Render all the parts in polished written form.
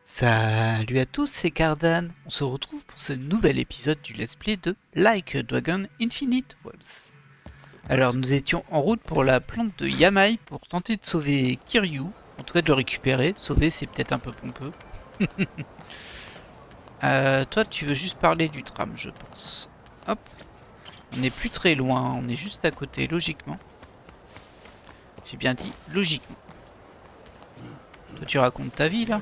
Salut à tous, c'est Cardan. On se retrouve pour ce nouvel épisode du let's play de Like a Dragon Infinite Worlds. Alors nous étions en route pour la plante de Yamai pour tenter de sauver Kiryu, en tout cas de le récupérer. Sauver c'est peut-être un peu pompeux. Toi tu veux juste parler du tram je pense. Hop, on n'est plus très loin, on est juste à côté logiquement. J'ai bien dit logiquement. Toi tu racontes ta vie là?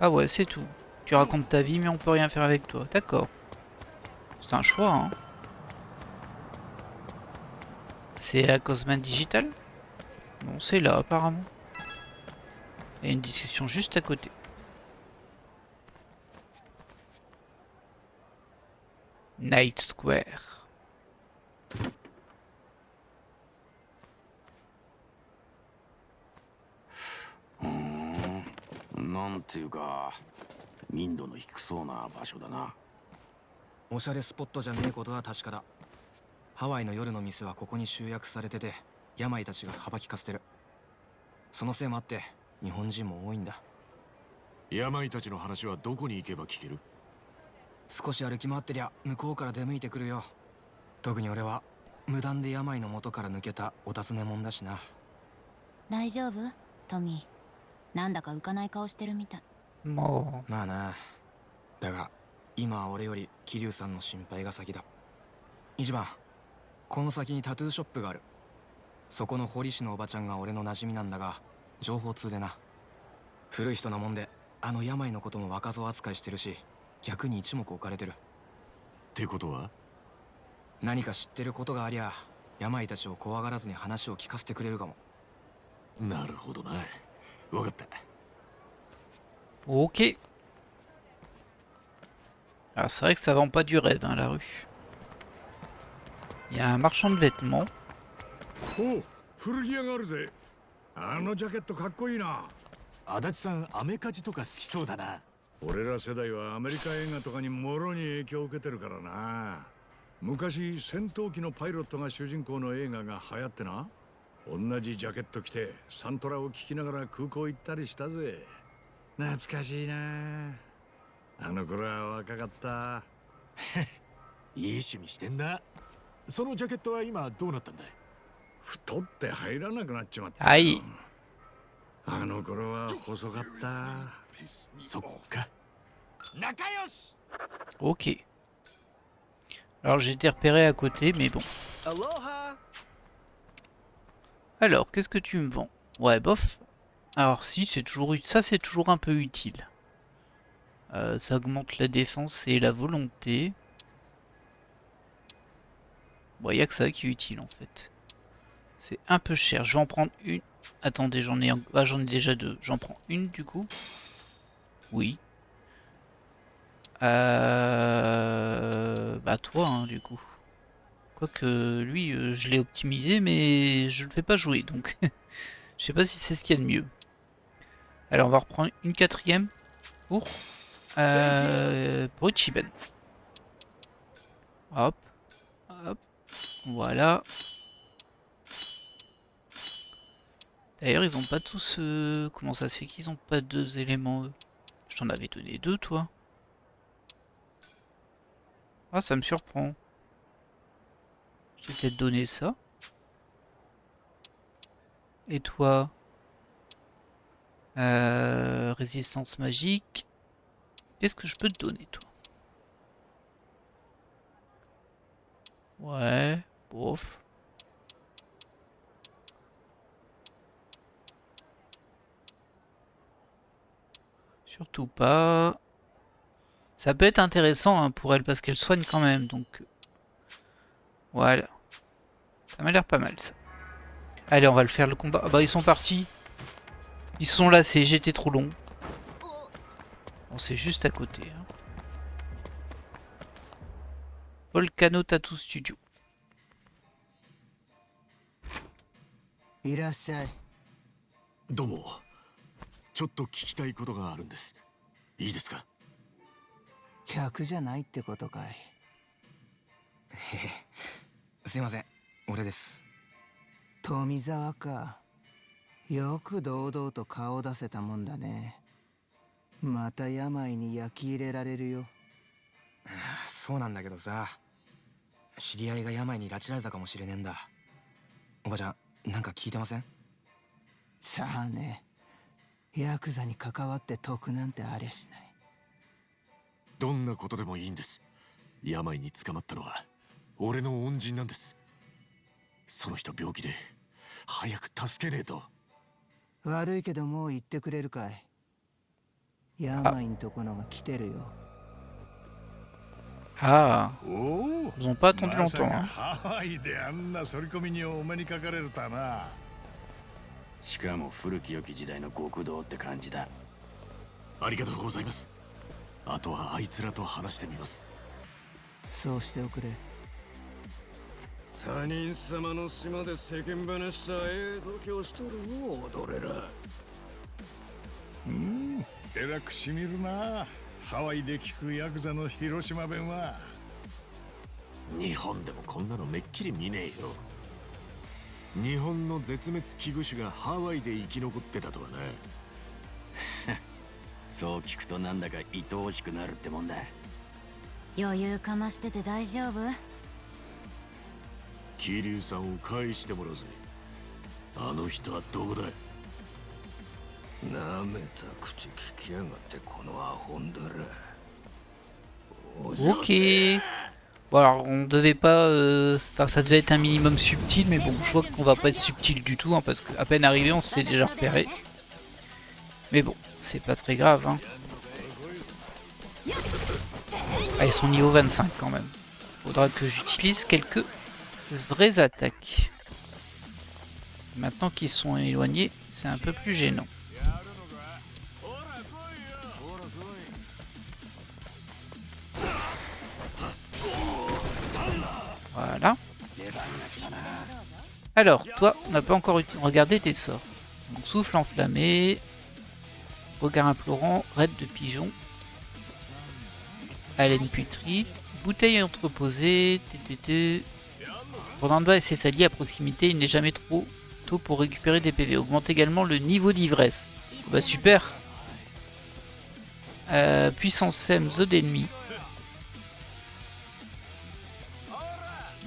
Ah ouais c'est tout. Tu racontes ta vie mais on peut rien faire avec toi, d'accord. C'est un choix hein. C'est à Cosman Digital? Bon, c'est là apparemment. Il y a une discussion juste à côté. Night Square. なんていうか民度の低そうな場所だな。おしゃれスポットじゃねえことは確かだ。ハワイの夜の店はここに集約されてて、病たちが幅利かせてる。そのせいもあって日本人も多いんだ。病たちの話はどこに行けば聞ける？少し歩き回ってりゃ向こうから出向いてくるよ。特に俺は無断で病の元から抜けたお尋ね者だしな。大丈夫トミー。なんだか浮かない顔してるみたい。もまあな。だが今は俺より桐生さんの心配が先だ。一番この先にタトゥーショップがある。そこの堀市のおばちゃんが俺の馴染みなんだが、情報通でな。古い人なもんであの病のことも若造扱いしてるし、逆に一目置かれてる。ってことは？何か知ってることがありゃ病たちを怖がらずに話を聞かせてくれるかも。なるほどな。わかった。う。Ok. Ah, c'est vrai que ça vend pas du rêve, hein, la rue. Il y a un marchand de vêtements. おう、古着屋があるぜ。あのジャケットかっこいいな。足立さん、アメカジとか好きそうだな。俺ら世代はアメリカ映画とかにもろに影響を受けてるからな。昔戦闘機のパイロットが主人公の映画が流行ってな。同じジャケット着てサントラを聴きながら空港行ったりしたぜ。懐かしいな。あの頃は若かった。いい趣味してんな。そのジャケットは今どうなったんだい？太って入らなくなっちまった。はい。あの頃は細かった。そっか。仲良し。 Ok. Alors j'ai été repéré à côté, mais bon. Alors, qu'est-ce que tu me vends? Ouais, bof. Alors si, c'est toujours ça, c'est toujours un peu utile. Ça augmente la défense et la volonté. Bon, il n'y a que ça qui est utile en fait. C'est un peu cher. Je vais en prendre une. Attendez, j'en ai déjà deux. J'en prends une du coup. Oui. Bah toi, hein, du coup. Quoique lui, je l'ai optimisé, mais je le fais pas jouer, donc je sais pas si c'est ce qu'il y a de mieux. Alors on va reprendre une quatrième pour Ichiban. Hop, hop, voilà. D'ailleurs, ils ont pas tous... comment ça se fait qu'ils ont pas deux éléments, eux? Je t'en avais donné deux, toi. Ah, ça me surprend. Je t'ai peut-être donné ça. Et toi? Résistance magique. Qu'est-ce que je peux te donner, toi? Ouais, bof. Surtout pas. Ça peut être intéressant hein, pour elle parce qu'elle soigne quand même, donc voilà. Ça m'a l'air pas mal ça. Allez, on va le faire le combat. Ah bah ils sont partis. Ils se sont lassés, j'étais trop long. Bon, c'est juste à côté. Hein. Volcano Tattoo Studio. いらっしゃい。どうも。ちょっと聞きたいことがあるんです。いいですか？客じゃないってことかい。へへ。すいません、俺です。富澤か。よく堂々と顔を出せたもんだね。また病に焼き入れられるよ。そうなんだけどさ、知り合いが病に拉致られたかもしれねえんだ。おばちゃん、なんか聞いてません？さあね、ヤクザに関わって得なんてありゃしない。どんなことでもいいんです。病に捕まったのは俺の恩人なんです。その人病気で早く助けねえと。悪いけどもう言ってくれるかい。病んとこのが来てるよ。Ah, おお、 ils ont pas attendu まさ longtemps. か Hein. ハワイであんな反り込みにお目にかかれるとはな。しかも古き良き時代の極道って感じだ。ありがとうございます。あとはあいつらと話してみます。そうしておくれ。他人様の島で世間話さえ度胸しとるの踊れら。えらくしみるな。ハワイで聞くヤクザの広島弁は。日本でもこんなのめっきり見ねえよ。日本の絶滅危惧種がハワイで生き残ってたとはな。そう聞くとなんだか愛おしくなるってもんだ。余裕かましてて大丈夫？桐生さんを返してもらうぜ。あの人はどこだ？なめた口聞きやがってこのアホんだら。Ok. Bon alors on devait pas... Enfin, ça devait être un minimum subtil, mais bon, je vois qu'on va pas être subtil du tout, hein, parce qu'à peine arrivé, on se fait déjà repérer. Mais bon, c'est pas très grave. Hein. Ah, ils sont niveau 25 quand même. Faudra que j'utilise quelques vraies attaques. Maintenant qu'ils sont éloignés, c'est un peu plus gênant. Voilà. Alors, toi, on n'a pas encore regardé tes sorts. Donc, souffle enflammé, regard implorant, raid de pigeon, haleine putride, bouteille entreposée, Pendant de bas et ses alliés à proximité, il n'est jamais trop tôt pour récupérer des PV. Augmente également le niveau d'ivresse. Bah super. Puissance SEM, zone d'ennemi.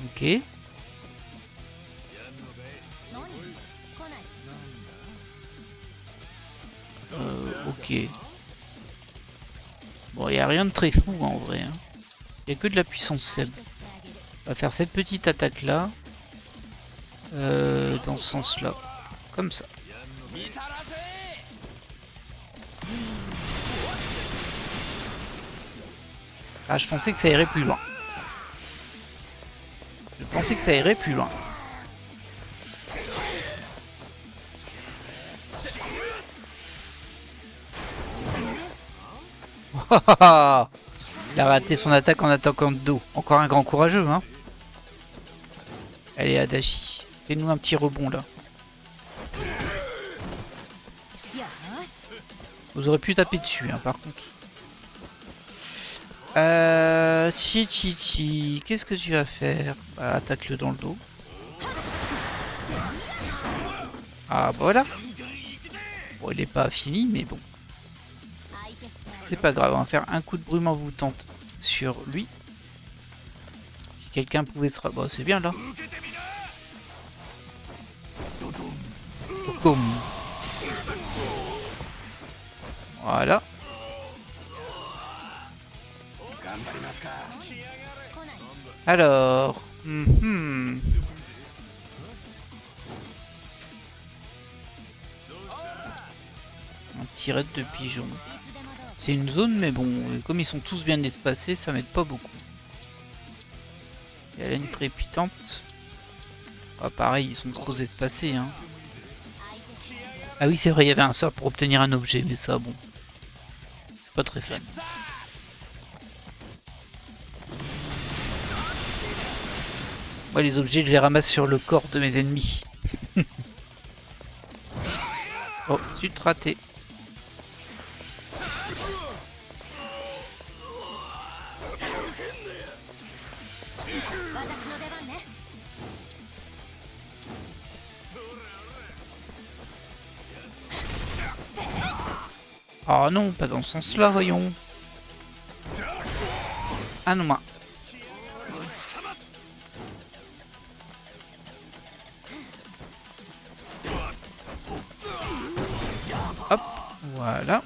Ok. Ok. Bon, il n'y a rien de très fou en vrai. Il n'y a que de la puissance faible. On va faire cette petite attaque là. Dans ce sens là. Comme ça. Ah, je pensais que ça irait plus loin. Je pensais que ça irait plus loin. Il a raté son attaque en attaquant de dos. Encore un grand courageux, hein. Allez, Adachi. Fais-nous un petit rebond, là. Vous aurez pu taper dessus, hein, par contre. Chichichi, qu'est-ce que tu vas faire? Bah, attaque-le dans le dos. Ah, bah voilà. Bon, il est pas fini, mais bon. C'est pas grave, on va faire un coup de brume envoûtante sur lui. Si quelqu'un pouvait se... Bah, c'est bien, là. Boum. Voilà. Alors... Un petit raid de pigeons. C'est une zone, mais bon, comme ils sont tous bien espacés, ça m'aide pas beaucoup. Il y a laine crépitante. Ah, pareil, ils sont trop espacés. Hein. Ah oui, c'est vrai, il y avait un sort pour obtenir un objet, mais ça, bon. Je suis pas très fan. Moi, les objets, je les ramasse sur le corps de mes ennemis. Oh, zut, raté. Oh non, pas dans ce sens-là, voyons. Ah non, moi. Hop, voilà.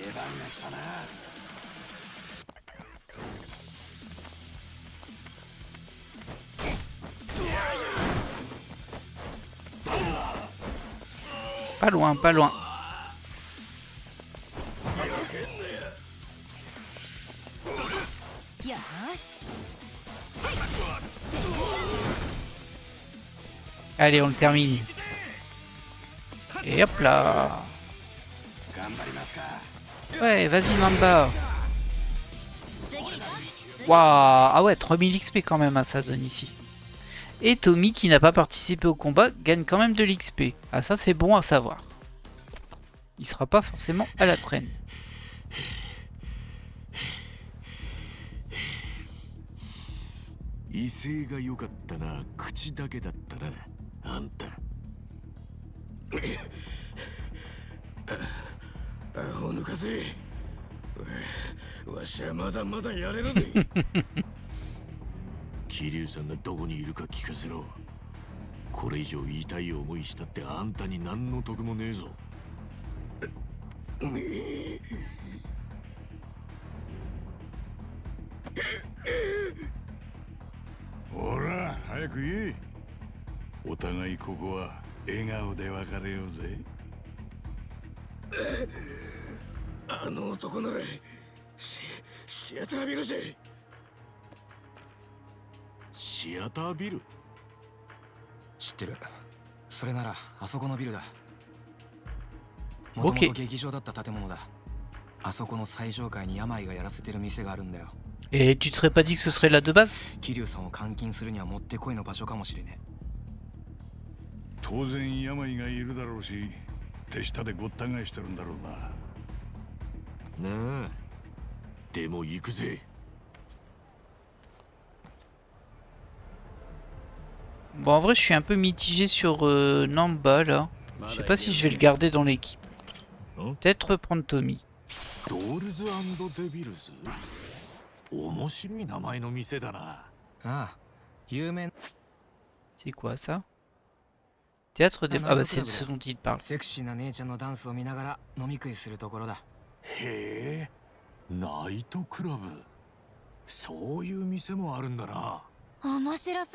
Pas loin, pas loin. Allez, on le termine. Et hop là. Ouais, vas-y Mamba. Waouh. Ah ouais, 3000 XP quand même, hein, ça donne ici. Et Tommy, qui n'a pas participé au combat, gagne quand même de l'XP. Ah ça, c'est bon à savoir. Il sera pas forcément à la traîne.威勢が良かったな。口だけだったな。あんた。アホ抜かせ。わしはまだまだやれるで。桐生さんがどこにいるか聞かせろ。これ以上痛い思いしたってあんたに何の得もねえぞ。ほら早く言え。お互いここは笑顔で別れようぜ。あの男ならシアタービルぜ。シアタービル？知ってる。それならあそこのビルだ。もともと劇場だった建物だ。あそこの最上階に病がやらせてる店があるんだよ。Et tu te serais pas dit que ce serait là de base? 桐生さんを監禁するにはもってこいの場所かもしれねえ。当然病がいるだろうし、手下でごった返してるんだろうな。なあ。でも行くぜ。Bon, en vrai, je suis un peu mitigé sur Namba là. Je sais pas si je vais le garder dans l'équipe. Peut-être prendre Tommy. ドールズ&デビルズ？面白い名前の店だな。ああ、有名。C'est quoi ça? Théâtre des... Ah bah c'est ce dont il parle. セクシーな姉ちゃんのダンスを見ながら飲み食いするところだ。へえ、ナイトクラブ。そういう店もあるんだな。面白そう。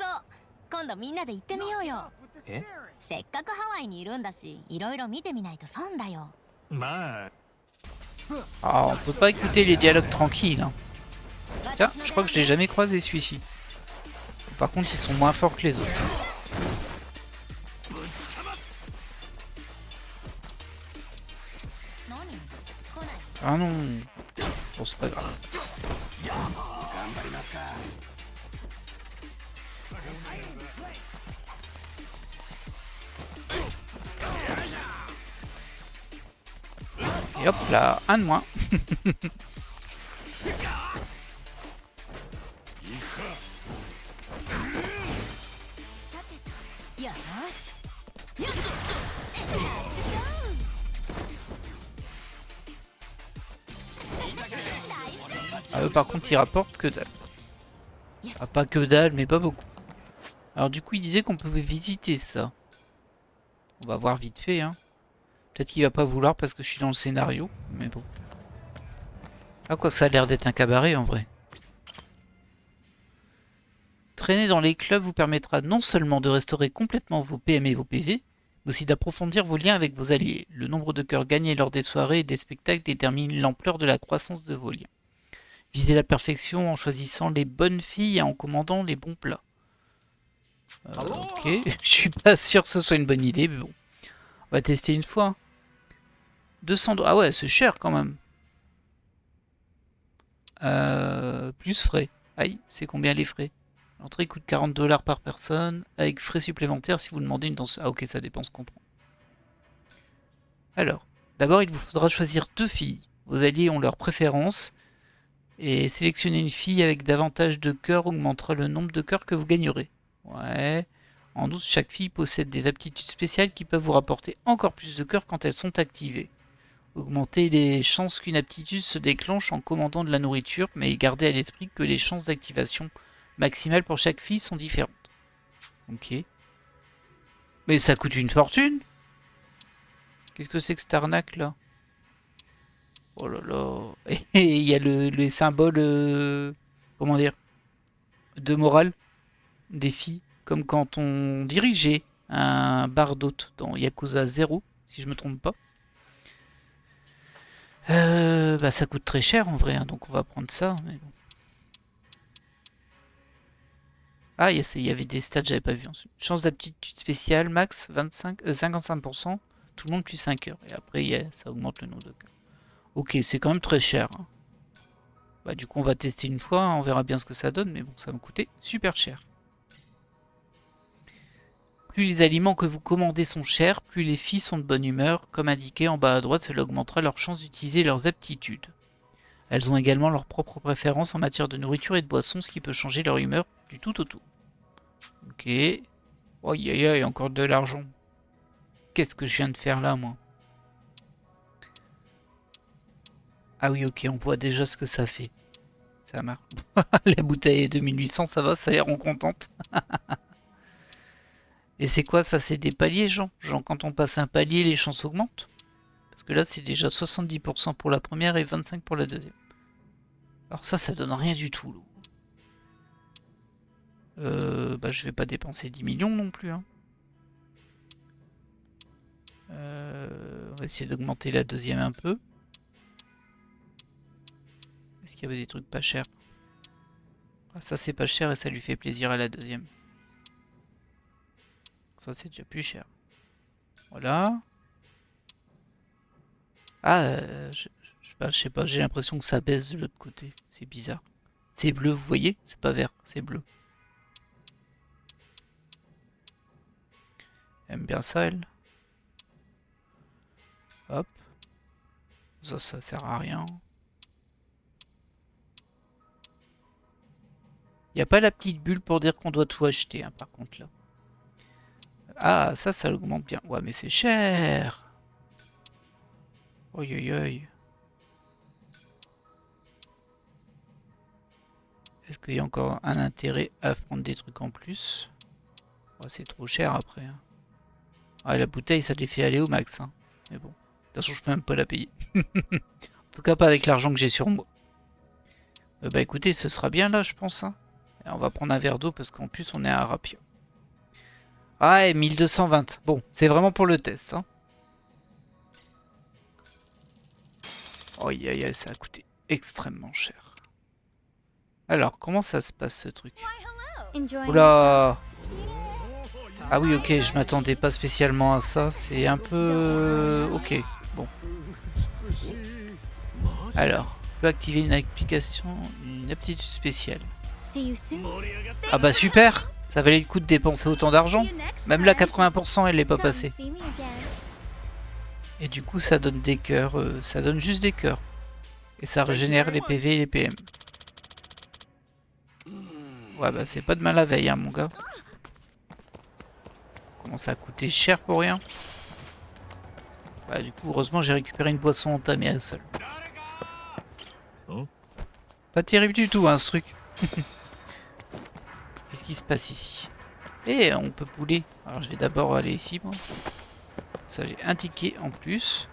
今度みんなで行ってみようよ。え？せっかくハワイにいるんだし、いろいろ見てみないと損だよ。まあ。Ah, on peut pas écouter les dialogues tranquilles. Hein. Tiens, je crois que je l'ai jamais croisé celui-ci. Par contre, ils sont moins forts que les autres. Ah non. Bon, c'est pas grave. Et hop là, un de moins. Ah, eux, par contre, ils rapportent que dalle. Ah, pas que dalle, mais pas beaucoup. Alors du coup, il disait qu'on pouvait visiter ça. On va voir vite fait, hein. Peut-être qu'il va pas vouloir parce que je suis dans le scénario, mais bon. Ah quoi, ça a l'air d'être un cabaret en vrai. Traîner dans les clubs vous permettra non seulement de restaurer complètement vos PM et vos PV, mais aussi d'approfondir vos liens avec vos alliés. Le nombre de cœurs gagnés lors des soirées et des spectacles détermine l'ampleur de la croissance de vos liens. Visez la perfection en choisissant les bonnes filles et en commandant les bons plats. Ok, je suis pas sûr que ce soit une bonne idée, mais bon. On va tester une fois. 200 $. Ah ouais, c'est cher quand même. Plus frais. Aïe, c'est combien les frais? L'entrée coûte 40 $ par personne, avec frais supplémentaires si vous demandez une danse. Ah ok, ça dépend ce qu'on prend. Alors, d'abord il vous faudra choisir 2 filles. Vos alliés ont leurs préférences. Et sélectionner une fille avec davantage de cœurs augmentera le nombre de cœurs que vous gagnerez. Ouais. En outre, chaque fille possède des aptitudes spéciales qui peuvent vous rapporter encore plus de cœurs quand elles sont activées. Augmenter les chances qu'une aptitude se déclenche en commandant de la nourriture, mais gardez à l'esprit que les chances d'activation maximales pour chaque fille sont différentes. Ok. Mais ça coûte une fortune. Qu'est-ce que c'est que cette arnaque là? Oh là là. Et il y a les symboles, comment dire, de morale des filles. Comme quand on dirigeait un bar d'hôtes dans Yakuza 0, si je me trompe pas. Bah ça coûte très cher en vrai, hein, donc on va prendre ça. Mais bon. Ah, il y avait des stats, j'avais pas vu ensuite. Chance d'aptitude spéciale, max 55%, tout le monde plus 5 heures. Et après, ça augmente le nombre de cœurs. Ok, c'est quand même très cher. Hein. Bah du coup, on va tester une fois, hein, on verra bien ce que ça donne, mais bon, ça va me coûter super cher. Plus les aliments que vous commandez sont chers, plus les filles sont de bonne humeur. Comme indiqué en bas à droite, cela augmentera leur chance d'utiliser leurs aptitudes. Elles ont également leurs propres préférences en matière de nourriture et de boissons, ce qui peut changer leur humeur du tout au tout. Ok. Oh, aïe aïe aïe, encore de l'argent. Qu'est-ce que je viens de faire là, moi? Ah oui, ok, on voit déjà ce que ça fait. Ça marche. La bouteille est 2800, ça va, ça les rend contentes. Et c'est quoi ça? C'est des paliers, Jean? Genre quand on passe un palier, les chances augmentent? Parce que là, c'est déjà 70% pour la première et 25% pour la deuxième. Alors ça donne rien du tout. Bah, je vais pas dépenser 10 millions non plus. Hein. On va essayer d'augmenter la deuxième un peu. Est-ce qu'il y avait des trucs pas chers? Ah, ça c'est pas cher et ça lui fait plaisir à la deuxième. Ça c'est déjà plus cher. Voilà. Ah, je sais pas, j'ai l'impression que ça baisse de l'autre côté. C'est bizarre. C'est bleu, vous voyez? C'est pas vert, c'est bleu. Elle aime bien ça, elle. Hop. Ça sert à rien. Il n'y a pas la petite bulle pour dire qu'on doit tout acheter, hein, par contre, là. Ah, ça augmente bien. Ouais, mais c'est cher. Oi, oi, oi. Est-ce qu'il y a encore un intérêt à prendre des trucs en plus? Oh, c'est trop cher après. Hein. Ah, la bouteille, ça les fait aller au max. Hein. Mais bon, de toute façon, je peux même pas la payer. En tout cas, pas avec l'argent que j'ai sur moi. Bah écoutez, ce sera bien là, je pense. Hein. Et on va prendre un verre d'eau parce qu'en plus, on est à Arapia. Ah, et 1220. Bon, c'est vraiment pour le test. Hein. Oh, aïe, aïe, ça a coûté extrêmement cher. Alors, comment ça se passe ce truc? Oula! Ah oui, ok, je m'attendais pas spécialement à ça. C'est un peu... Ok, bon. Alors, on peut activer une application, une aptitude spéciale. Ah bah super! Ça valait le coup de dépenser autant d'argent. Même là, 80%, elle n'est pas passée. Et du coup, ça donne des cœurs. Ça donne juste des cœurs. Et ça régénère les PV et les PM. Ouais, bah c'est pas de mal la veille, hein, mon gars. Commence à coûter cher pour rien. Bah du coup, heureusement, j'ai récupéré une boisson entamée à seul. Pas terrible du tout, hein, ce truc. Qu'est-ce qui se passe ici? Et on peut pouler. Alors je vais d'abord aller ici, moi. Ça, j'ai un ticket en plus.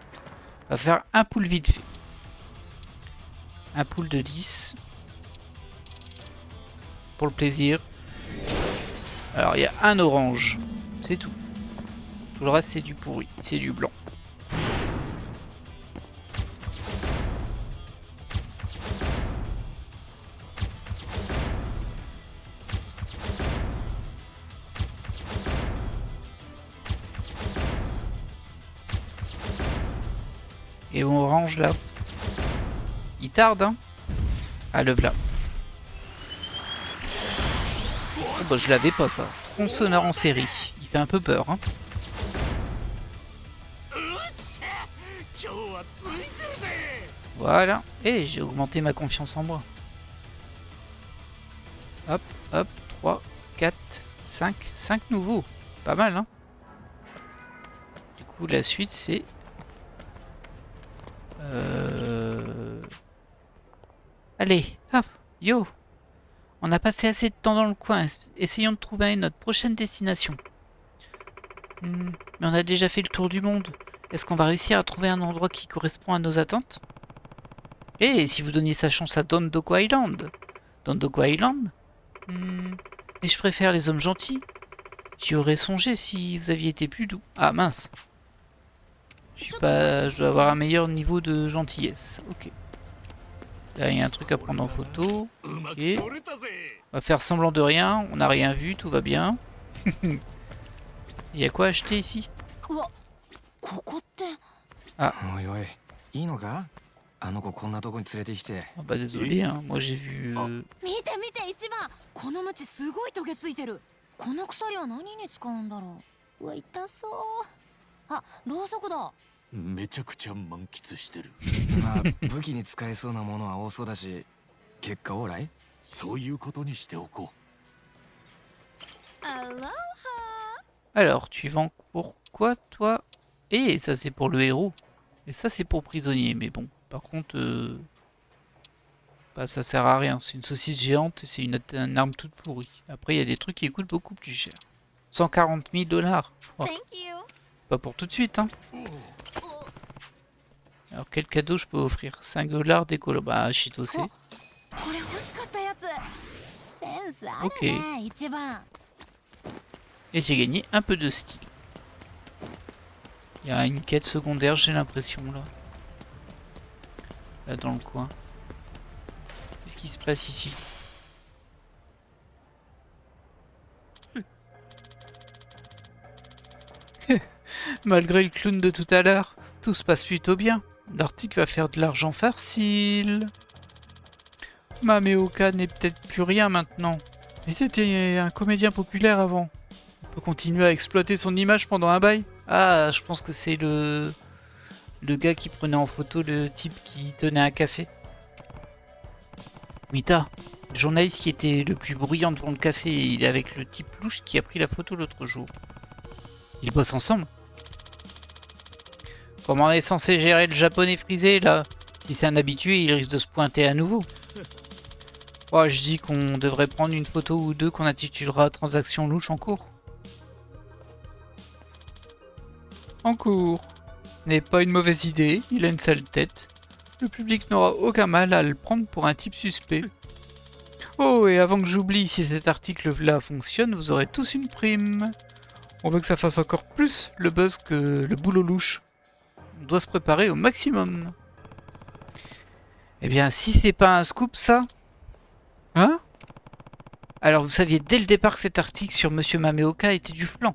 On va faire un pool vite fait. Un pool de 10. Pour le plaisir. Alors, il y a un orange. C'est tout. Tout le reste, c'est du pourri. C'est du blanc. Et mon orange là, il tarde hein. Ah le v'là. Oh, bah je l'avais pas ça. Tronçonneur en série. Il fait un peu peur hein. Voilà. Et j'ai augmenté ma confiance en moi. Hop, hop, 3, 4, 5. 5 nouveaux. Pas mal hein. Du coup la suite c'est Allez, hop, yo. On a passé assez de temps dans le coin. Essayons de trouver notre prochaine destination. Mais on a déjà fait le tour du monde. Est-ce qu'on va réussir à trouver un endroit qui correspond à nos attentes? Et si vous donniez sa chance à Dondoku Island? Dondoku Island? Mais je préfère les hommes gentils. J'y aurais songé si vous aviez été plus doux. Ah mince. Je dois avoir un meilleur niveau de gentillesse. Ok. Là, il y a un truc à prendre en photo. Ok. On va faire semblant de rien. On n'a rien vu, tout va bien. Il y a quoi à acheter ici? ここって。おいおい、いいのか？あの子こんなとこに連れてきて。 Ah bah désolé, hein. Moi j'ai vu... 見て見て一番。このムチすごいトゲついてる。この鎖は何に使うんだろう。うわ痛そう。あ、ろうそくだ。めちゃくちゃ満喫してる。まあ武器に使えそうなものは多そうだし、結果オーライ？そういうことにしておこう。 Alors, tu vends pourquoi toi? Et ça c'est pour le héros. Et ça c'est pour prisonnier. Mais bon, par contre... Bah, ça sert à rien. C'est une saucisse géante et c'est une arme toute pourrie. Après, il y a des trucs qui coûtent beaucoup plus cher. 140 000 $. Oh. Pas pour tout de suite, hein. Alors, quel cadeau je peux offrir? 5 $ d'écolo. Bah, Chitose. Ok. Et j'ai gagné un peu de style. Il y a une quête secondaire, j'ai l'impression, là. Là, dans le coin. Qu'est-ce qui se passe ici? Malgré le clown de tout à l'heure, tout se passe plutôt bien. L'article va faire de l'argent facile. Mameoka n'est peut-être plus rien maintenant. Mais c'était un comédien populaire avant. On peut continuer à exploiter son image pendant un bail. Ah, je pense que c'est le gars qui prenait en photo le type qui tenait un café. Mita, le journaliste qui était le plus bruyant devant le café, il est avec le type louche qui a pris la photo l'autre jour. Ils bossent ensemble. Comment on est censé gérer le japonais frisé là? Si c'est un habitué, il risque de se pointer à nouveau. Oh, je dis qu'on devrait prendre une photo ou deux qu'on intitulera Transaction louche en cours. En cours. Ce n'est pas une mauvaise idée, il a une sale tête. Le public n'aura aucun mal à le prendre pour un type suspect. Oh, et avant que j'oublie, si cet article-là fonctionne, vous aurez tous une prime. On veut que ça fasse encore plus le buzz que le boulot louche. On doit se préparer au maximum. Eh bien, si c'est pas un scoop, ça... Hein? Alors, vous saviez dès le départ que cet article sur Monsieur Mameoka était du flan.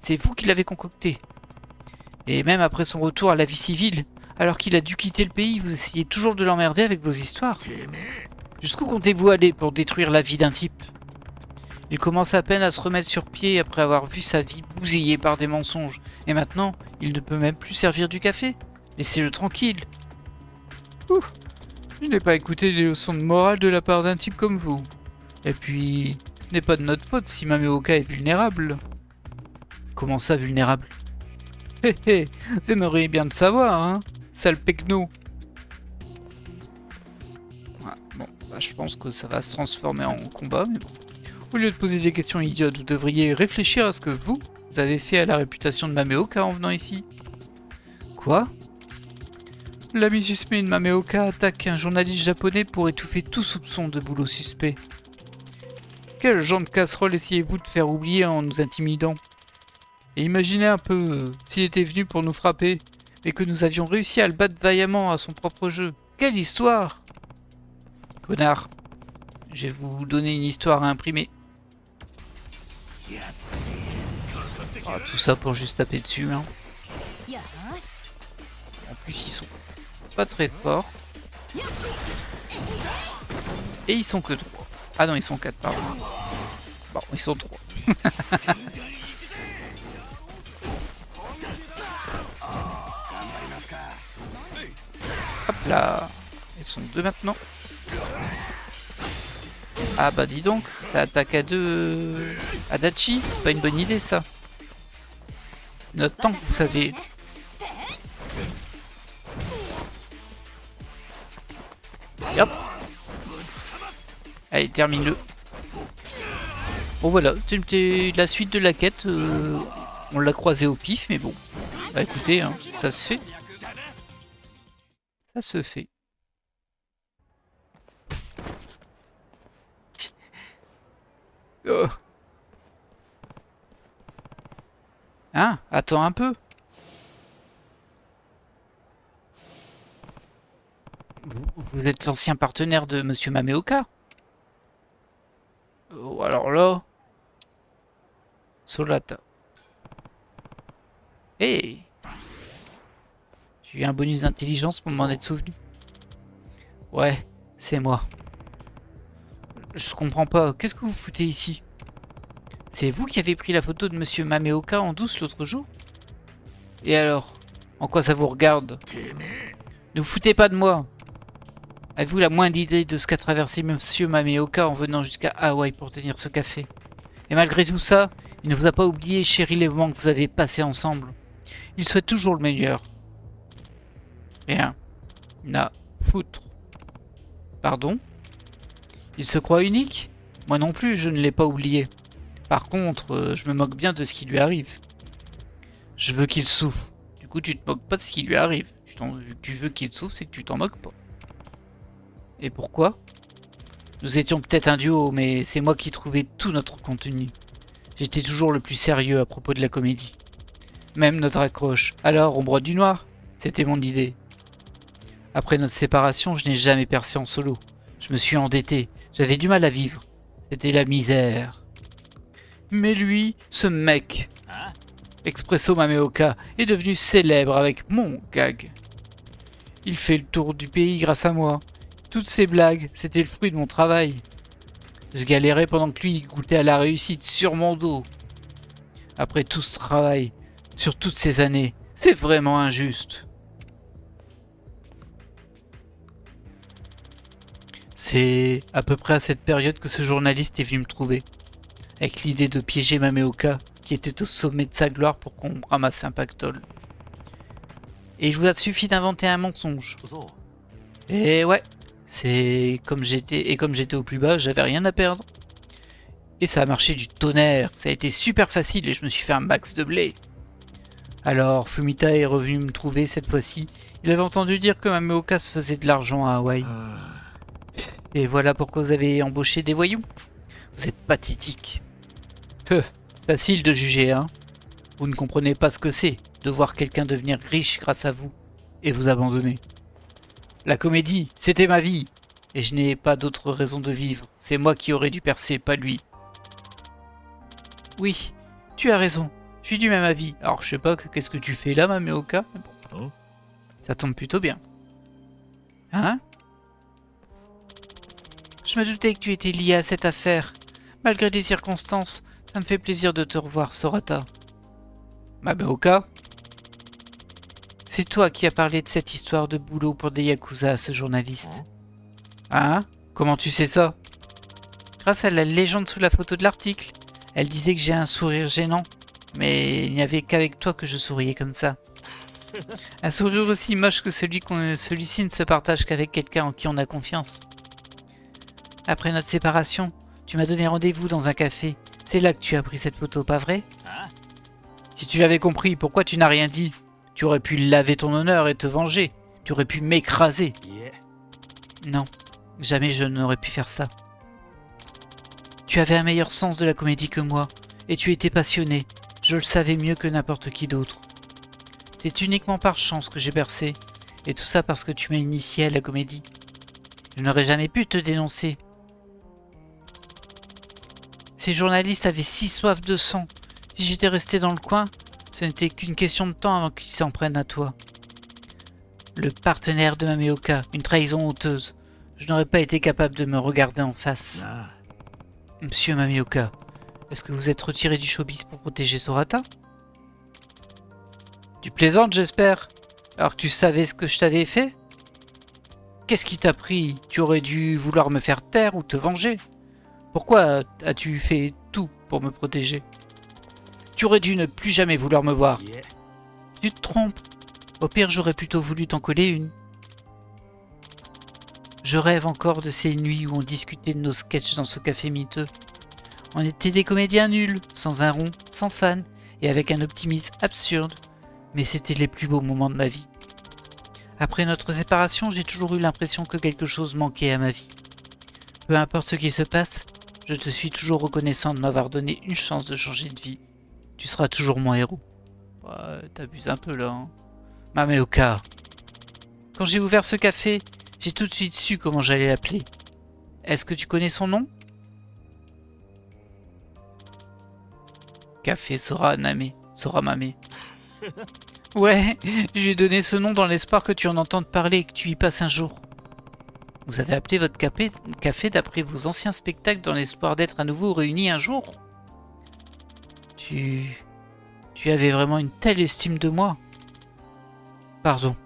C'est vous qui l'avez concocté. Et même après son retour à la vie civile, alors qu'il a dû quitter le pays, vous essayez toujours de l'emmerder avec vos histoires. Jusqu'où comptez-vous aller pour détruire la vie d'un type? Il commence à peine à se remettre sur pied après avoir vu sa vie bousillée par des mensonges. Et maintenant, il ne peut même plus servir du café. Laissez-le tranquille. Ouf. Je n'ai pas écouté les leçons de morale de la part d'un type comme vous. Et puis, ce n'est pas de notre faute si Mameoka est vulnérable. Comment ça, vulnérable? Hé hé, vous aimeriez bien le savoir, hein, sale pecno. Ouais, bon, bah, je pense que ça va se transformer en combat, mais bon. Au lieu de poser des questions idiotes, vous devriez réfléchir à ce que vous avez fait à la réputation de Mameoka en venant ici. Quoi? L'ami suspect de Mameoka attaque un journaliste japonais pour étouffer tout soupçon de boulot suspect. Quel genre de casserole essayez-vous de faire oublier en nous intimidant? Et imaginez un peu s'il était venu pour nous frapper, et que nous avions réussi à le battre vaillamment à son propre jeu. Quelle histoire! Connard, je vais vous donner une histoire à imprimer. Ah, tout ça pour juste taper dessus, hein. En plus, ils sont pas très forts. Et ils sont que 3. Ah non, ils sont 4, pardon. Bon, ils sont 3. Hop là. Ils sont 2 maintenant. Ah bah dis donc, ça attaque à 2 Adachi, c'est pas une bonne idée ça. Notre tank, vous savez. Et hop. Allez, termine-le. Bon voilà, c'était la suite de la quête. On l'a croisé au pif, mais bon. Bah écoutez, hein, ça se fait. Ça se fait. Oh. Hein? Attends un peu. Vous êtes l'ancien partenaire de Monsieur Mameoka? Oh, alors là... Solata. Hey! J'ai eu un bonus d'intelligence pour m'en être souvenu. Ouais, c'est moi. Je comprends pas, qu'est-ce que vous foutez ici? C'est vous qui avez pris la photo de Monsieur Mameoka en douce l'autre jour? Et alors? En quoi ça vous regarde? Ne vous foutez pas de moi! Avez-vous la moindre idée de ce qu'a traversé Monsieur Mameoka en venant jusqu'à Hawaï pour tenir ce café? Et malgré tout ça, il ne vous a pas oublié et chéri les moments que vous avez passés ensemble. Il souhaite toujours le meilleur. Rien à foutre. Pardon? Il se croit unique? Moi non plus, je ne l'ai pas oublié. Par contre, je me moque bien de ce qui lui arrive. Je veux qu'il souffre. Du coup, tu te moques pas de ce qui lui arrive. Tu veux qu'il souffre, c'est que tu t'en moques pas. Et pourquoi? Nous étions peut-être un duo, mais c'est moi qui trouvais tout notre contenu. J'étais toujours le plus sérieux à propos de la comédie. Même notre accroche. Alors, ombre du noir? C'était mon idée. Après notre séparation, je n'ai jamais percé en solo. Je me suis endetté. J'avais du mal à vivre. C'était la misère. Mais lui, ce mec, Expresso Mameoka, est devenu célèbre avec mon gag. Il fait le tour du pays grâce à moi. Toutes ces blagues, c'était le fruit de mon travail. Je galérais pendant que lui goûtait à la réussite sur mon dos. Après tout ce travail, sur toutes ces années, c'est vraiment injuste. C'est à peu près à cette période que ce journaliste est venu me trouver, avec l'idée de piéger Mameoka, qui était au sommet de sa gloire pour qu'on ramasse un pactole. Et il vous a suffi d'inventer un mensonge. Et ouais, c'est comme j'étais au plus bas, j'avais rien à perdre. Et ça a marché du tonnerre, ça a été super facile et je me suis fait un max de blé. Alors Fumita est revenu me trouver cette fois-ci. Il avait entendu dire que Mameoka se faisait de l'argent à Hawaï. Et voilà pourquoi vous avez embauché des voyous. Vous êtes pathétique. Facile de juger, hein. Vous ne comprenez pas ce que c'est de voir quelqu'un devenir riche grâce à vous et vous abandonner. La comédie, c'était ma vie. Et je n'ai pas d'autre raison de vivre. C'est moi qui aurais dû percer, pas lui. Oui, tu as raison. Je suis du même avis. Alors je sais pas qu'est-ce que tu fais là, Mameoka. Mais bon. Ça tombe plutôt bien. Hein? Je me doutais que tu étais lié à cette affaire. Malgré les circonstances, ça me fait plaisir de te revoir, Sorata. Mameoka? C'est toi qui as parlé de cette histoire de boulot pour des Yakuza à ce journaliste. Hein? Comment tu sais ça? Grâce à la légende sous la photo de l'article. Elle disait que j'ai un sourire gênant. Mais il n'y avait qu'avec toi que je souriais comme ça. Un sourire aussi moche que celui-ci ne se partage qu'avec quelqu'un en qui on a confiance. Après notre séparation, tu m'as donné rendez-vous dans un café. C'est là que tu as pris cette photo, pas vrai? Si tu l'avais compris, pourquoi tu n'as rien dit? Tu aurais pu laver ton honneur et te venger. Tu aurais pu m'écraser. Non, jamais je n'aurais pu faire ça. Tu avais un meilleur sens de la comédie que moi, et tu étais passionné. Je le savais mieux que n'importe qui d'autre. C'est uniquement par chance que j'ai percé, et tout ça parce que tu m'as initié à la comédie. Je n'aurais jamais pu te dénoncer. Ces journalistes avaient si soif de sang. Si j'étais resté dans le coin, ce n'était qu'une question de temps avant qu'ils s'en prennent à toi. Le partenaire de Mameoka, une trahison honteuse. Je n'aurais pas été capable de me regarder en face. Monsieur Mameoka, est-ce que vous êtes retiré du showbiz pour protéger Sorata? Tu plaisantes, j'espère. Alors que tu savais ce que je t'avais fait? Qu'est-ce qui t'a pris? Tu aurais dû vouloir me faire taire ou te venger. Pourquoi as-tu fait tout pour me protéger? Tu aurais dû ne plus jamais vouloir me voir. Tu te trompes. Au pire, j'aurais plutôt voulu t'en coller une. Je rêve encore de ces nuits où on discutait de nos sketchs dans ce café miteux. On était des comédiens nuls, sans un rond, sans fan, et avec un optimisme absurde. Mais c'était les plus beaux moments de ma vie. Après notre séparation, j'ai toujours eu l'impression que quelque chose manquait à ma vie. Peu importe ce qui se passe, je te suis toujours reconnaissant de m'avoir donné une chance de changer de vie. Tu seras toujours mon héros. Ouais, t'abuses un peu là, hein. Mameoka. Quand j'ai ouvert ce café, j'ai tout de suite su comment j'allais l'appeler. Est-ce que tu connais son nom? Café Soramame. Ouais, je lui ai donné ce nom dans l'espoir que tu en entendes parler et que tu y passes un jour. Vous avez appelé votre café d'après vos anciens spectacles dans l'espoir d'être à nouveau réunis un jour? Tu avais vraiment une telle estime de moi. Pardon.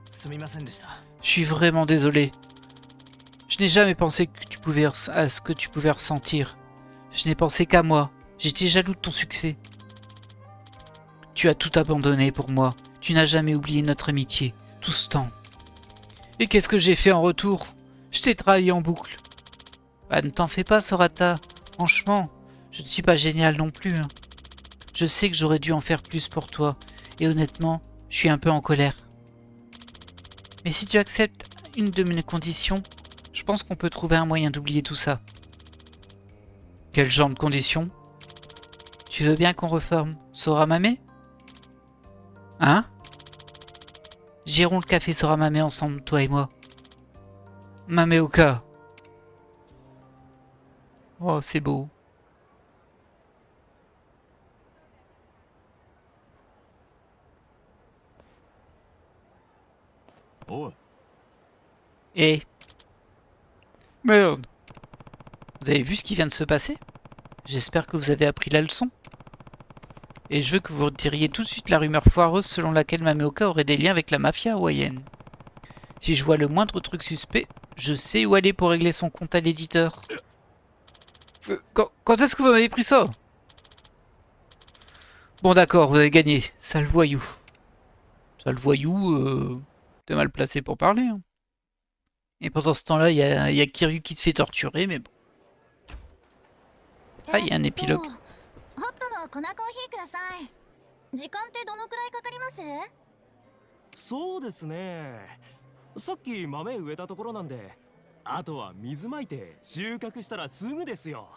Je suis vraiment désolé. Je n'ai jamais pensé que à ce que tu pouvais ressentir. Je n'ai pensé qu'à moi. J'étais jaloux de ton succès. Tu as tout abandonné pour moi. Tu n'as jamais oublié notre amitié. Tout ce temps. Et qu'est-ce que j'ai fait en retour? Je t'ai trahi en boucle. Ah, ne t'en fais pas, Sorata. Franchement, je ne suis pas génial non plus, hein. Je sais que j'aurais dû en faire plus pour toi. Et honnêtement, je suis un peu en colère. Mais si tu acceptes une de mes conditions, je pense qu'on peut trouver un moyen d'oublier tout ça. Quel genre de conditions? Tu veux bien qu'on reforme Soramame? Hein? Gérons le café Soramame ensemble, toi et moi. Mameoka. Oh, c'est beau.おい、 Et... Merde. Vous avez vu ce qui vient de se passer? J'espère que vous avez appris la leçon. Et je veux que vous retiriez tout de suite la rumeur foireuse selon laquelle Mameoka aurait des liens avec la mafia hawaïenne. Si je vois le moindre truc suspect, je sais où aller pour régler son compte à l'éditeur. Quand est-ce que vous m'avez pris ça? Bon d'accord, vous avez gagné. Sale voyou. Sale voyou, t'es mal placé pour parler, hein. Et pendant ce temps-là, il y a Kiryu qui se fait torturer, mais bon. Ah, il y a un épilogue. ホットの粉コーヒーください。時間ってどのくらいかかります？そうですね。さっき豆植えたところなんで、あとは水まいて収穫したらすぐですよ。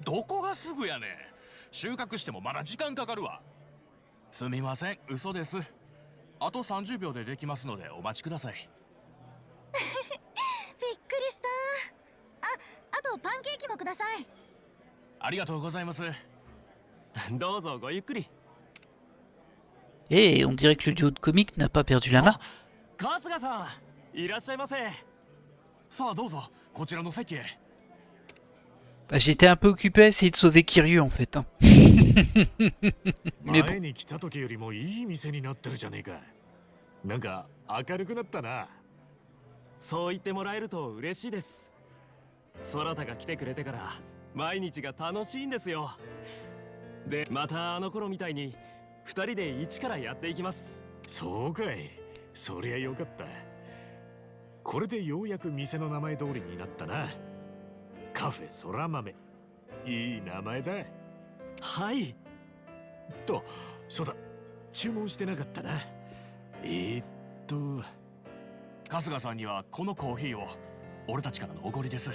どこがすぐやねん。収穫してもまだ時間かかるわ。すみません、嘘です。あと30秒でできますのでお待ちください。びっくりした。あとパンケーキもください。ありがとうございます。どうぞごゆっくり。Et on dirait que le duo de comiques n'a pas perdu la main. 春日さん、いらっしゃいませ。さあどうぞ、こちらの席へ。Bah, j'étais un peu occupé à essayer de sauver Kiryu en fait, hein. Mais 前 bon. に来た時よりもいい店になってるじゃねえか。なんか明るくなったな。そう言ってもらえると嬉しいです。空田が来てくれてから毎日が楽しいんですよ。で、またあの頃みたいに2人で一からやっていきます。そうかい。そりゃよかった。これでようやく店の名前通りになったな。カフェ空豆。いい名前だ。はい。と、そうだ。注文してなかったな。春日さんにはこのコーヒーを俺たちからのおごりです。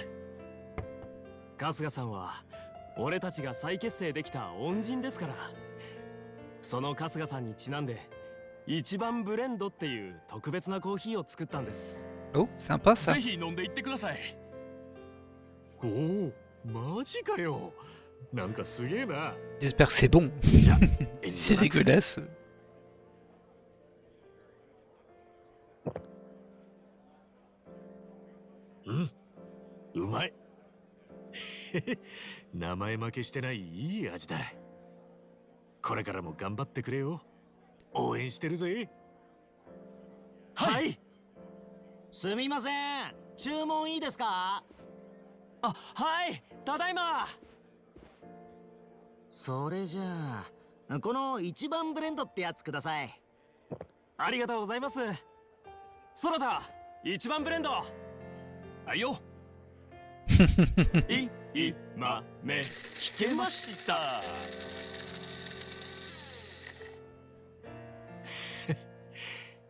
春日さんは俺たちが再結成できた恩人ですから。その春日さんにちなんで一番ブレンドっていう特別なコーヒーを作ったんです。 Oh, sympa ça. ぜひ飲んでいってください。おお、マジかよ。なんかすげえな。 J'espère que c'est bon. じゃあ、C'est dégueulasse. うまい。名前負けしてないいい味だ。これからも頑張ってくれよ。応援してるぜ。はい。すみません。注文いいですか？あ、はい。ただいま。それじゃあ、この一番ブレンドってやつください。ありがとうございます。空田一番ブレンド。はいよ。今目引けました。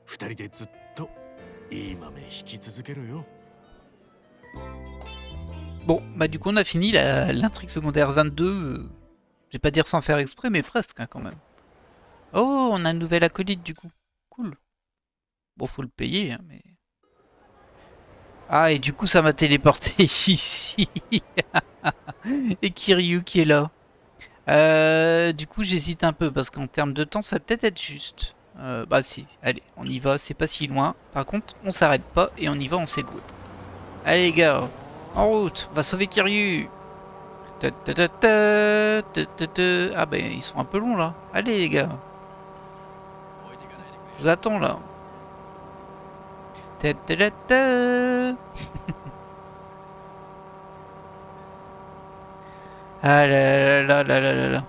二人でずっといい豆引き続けろよ。 Bon, bah du coup on a fini l'intrigue secondaire 22. Je vais pas dire sans faire exprès, mais presque hein, quand même. Oh, on a un nouvel acolyte du coup. Cool. Bon, faut le payer, hein, mais... Ah, et du coup ça m'a téléporté ici. Et Kiryu qui est là. Du coup j'hésite un peu, parce qu'en termes de temps ça va peut-être être juste. Bah si, allez, on y va, c'est pas si loin. Par contre, on s'arrête pas et on y va, on s'égoutte. Allez les gars, en route, on va sauver Kiryu. Ah bah ils sont un peu longs là. Allez les gars. Je vous attends là. Ah là là là là là là.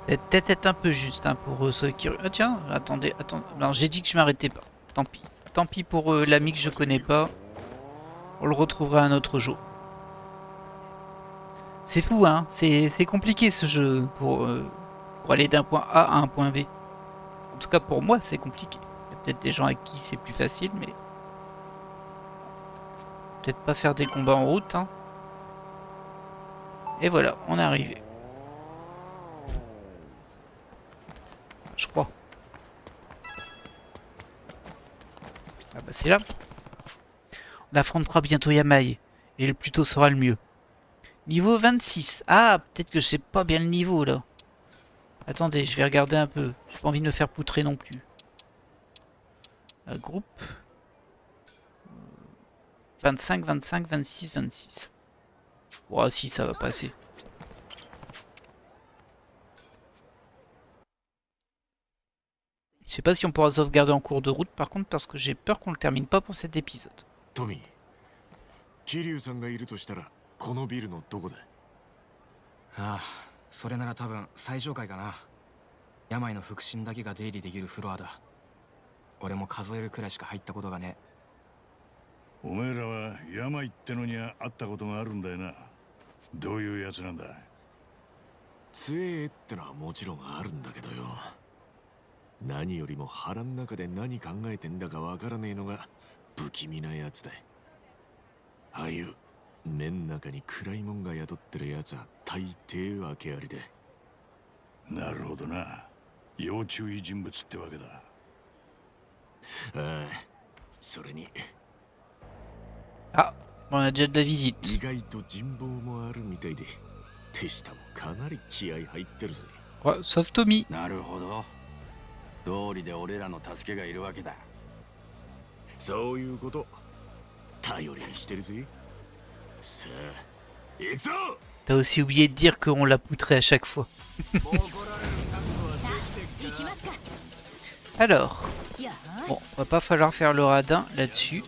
C'est peut-être un peu juste hein, pour ceux qui... Ah tiens, attendez. Non, j'ai dit que je m'arrêtais pas. Tant pis. Tant pis pour l'ami que je connais pas. On le retrouvera un autre jour. C'est fou, hein. C'est compliqué ce jeu pour aller d'un point A à un point B. En tout cas, pour moi, c'est compliqué. Il y a peut-être des gens à qui c'est plus facile, mais... Peut-être pas faire des combats en route, hein. Et voilà, on est arrivé. Je crois. Ah bah c'est là. On affrontera bientôt Yamai. Et le plus tôt sera le mieux. Niveau 26. Ah, peut-être que je sais pas bien le niveau là. Attendez, je vais regarder un peu. J'ai pas envie de me faire poutrer non plus. Groupe. 25, 25, 26, 26. Oh si, ça va passer. Je sais pas si on pourra sauvegarder en cours de route par contre parce que j'ai peur qu'on le termine pas pour cet épisode. Tommy, Kiryu-sanがいるとしたらこのビルのどこだ？ああ、それなら多分最上階かな。病の腹心だけが出入りできるフロアだ。俺も数えるくらいしか入ったことがね。お前らは病ってのには会ったことがあるんだよな。どういうやつなんだ？強えってのはもちろんあるんだけどよ。何よりも腹の中で何考えてんだかわからねえのが不気味なやつだ。ああいう目ん中に暗いもんが宿ってるやつは大抵訳ありで。なるほどな。要注意人物ってわけだ。ああ、それに。Ah, on a déjà de la visite. 意外と人望もあるみたいで、手下もかなり気合入ってるぜ。Ouais, sauf Tommy. なるほど。道理で俺らの助けがいるわけだ。そういうこと。頼りにしてるぜ。さあ、行くぞ。 T'as aussi oublié de dire qu'on l'a poutré à chaque fois. Alors, bon, va pas falloir faire le radin là-dessus.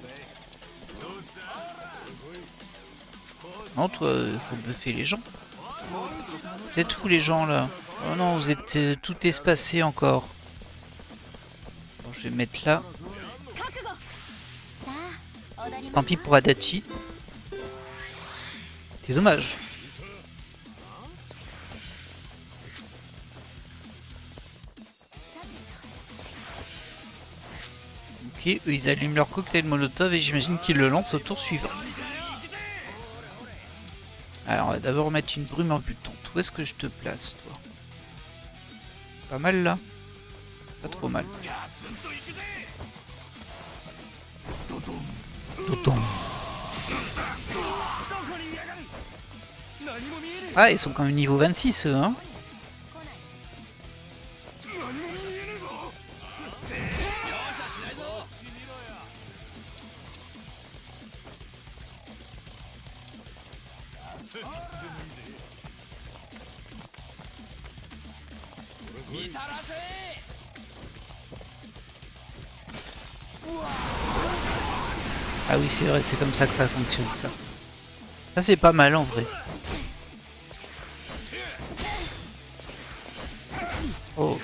Non, toi, faut buffer les gens. Vous êtes où les gens là? Oh non, vous êtes tout espacés encore. Bon, je vais mettre là. Tant pis pour Adachi. C'est dommage. Ok, eux ils allument leur cocktail molotov et j'imagine qu'ils le lancent au tour suivant. Alors on va d'abord mettre une brume envoûtante. Où est-ce que je te place toi? Pas mal là? Pas trop mal. Toton. Ah, ils sont quand même niveau 26 eux, hein. Ah oui, c'est vrai, c'est comme ça que ça fonctionne, ça. Ça, c'est pas mal, en vrai. Oh.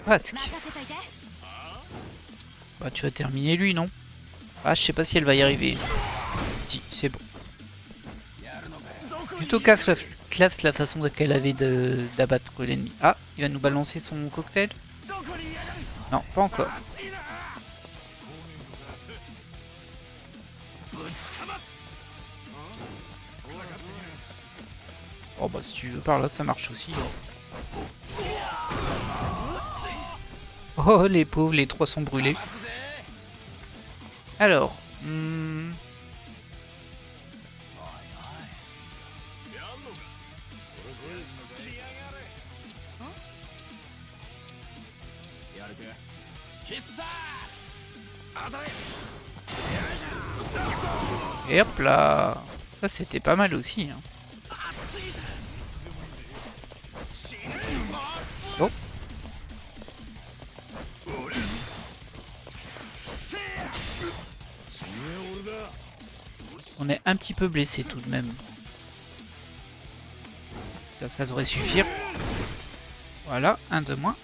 Presque. Bah tu vas terminer lui, non? Ah, je sais pas si elle va y arriver. Si, c'est bon. Plutôt classe la façon qu'elle avait d'abattre l'ennemi. Ah, il va nous balancer son cocktail? Non, pas encore. Oh bah si tu veux par là, ça marche aussi. Oh les pauvres, les trois sont brûlés. Alors... Et hop là. Ça c'était pas mal aussi. Hein. Oh. On est un petit peu blessé tout de même. Ça devrait suffire. Voilà, un de moins.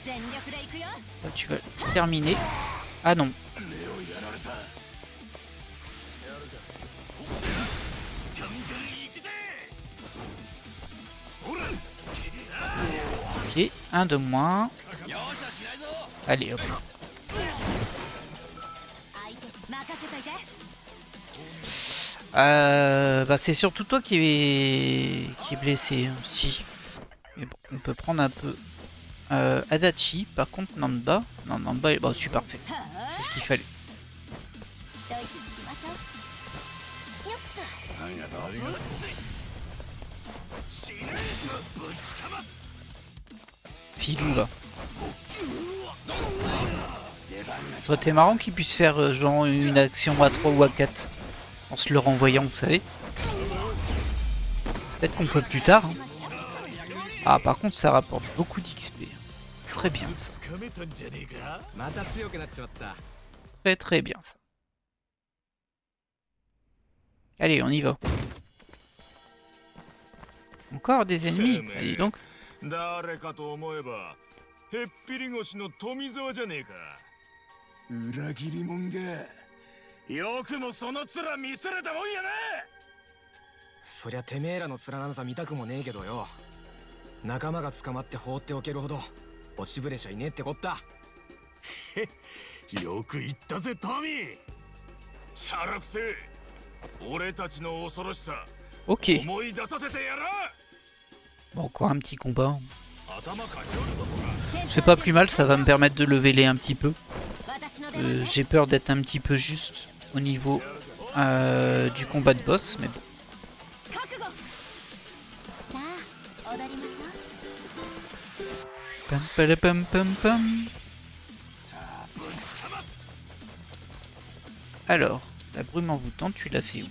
Là, tu vas terminer. Ah non. Ok, un de moins. Allez hop. Bah c'est surtout toi qui est blessé. Hein, si. Mais bon, on peut prendre un peu. Adachi, par contre Namba. Non, Namba est. Bah, je suis parfait. C'est ce qu'il fallait. Filou là. Ça aurait été marrant qu'il puisse faire genre une action à 3 ou à 4 en se le renvoyant, vous savez. Peut-être qu'on peut plus tard. Hein. Ah, par contre, ça rapporte beaucoup d'XP. Très bien ça. Très très bien ça. Allez, on y va. Encore des ennemis. Allez donc.そりゃてめえらの面なんざ見たくもねえけどよ。仲間が捕まって放っておけるほど落ちぶれちゃいねえってこった。よく言ったぜトミー。シャラクセ、俺たちの恐ろしさ。Ok. 思い出させてやら。Bon, encore un petit combat. C'est pas plus mal, ça va me permettre de leveler un petit peu. J'ai peur d'être un petit peu juste au niveau du combat de boss, mais bon. Pam, pam, pam, pam, pam. Alors, la brume envoûtante, tu l'as fait où?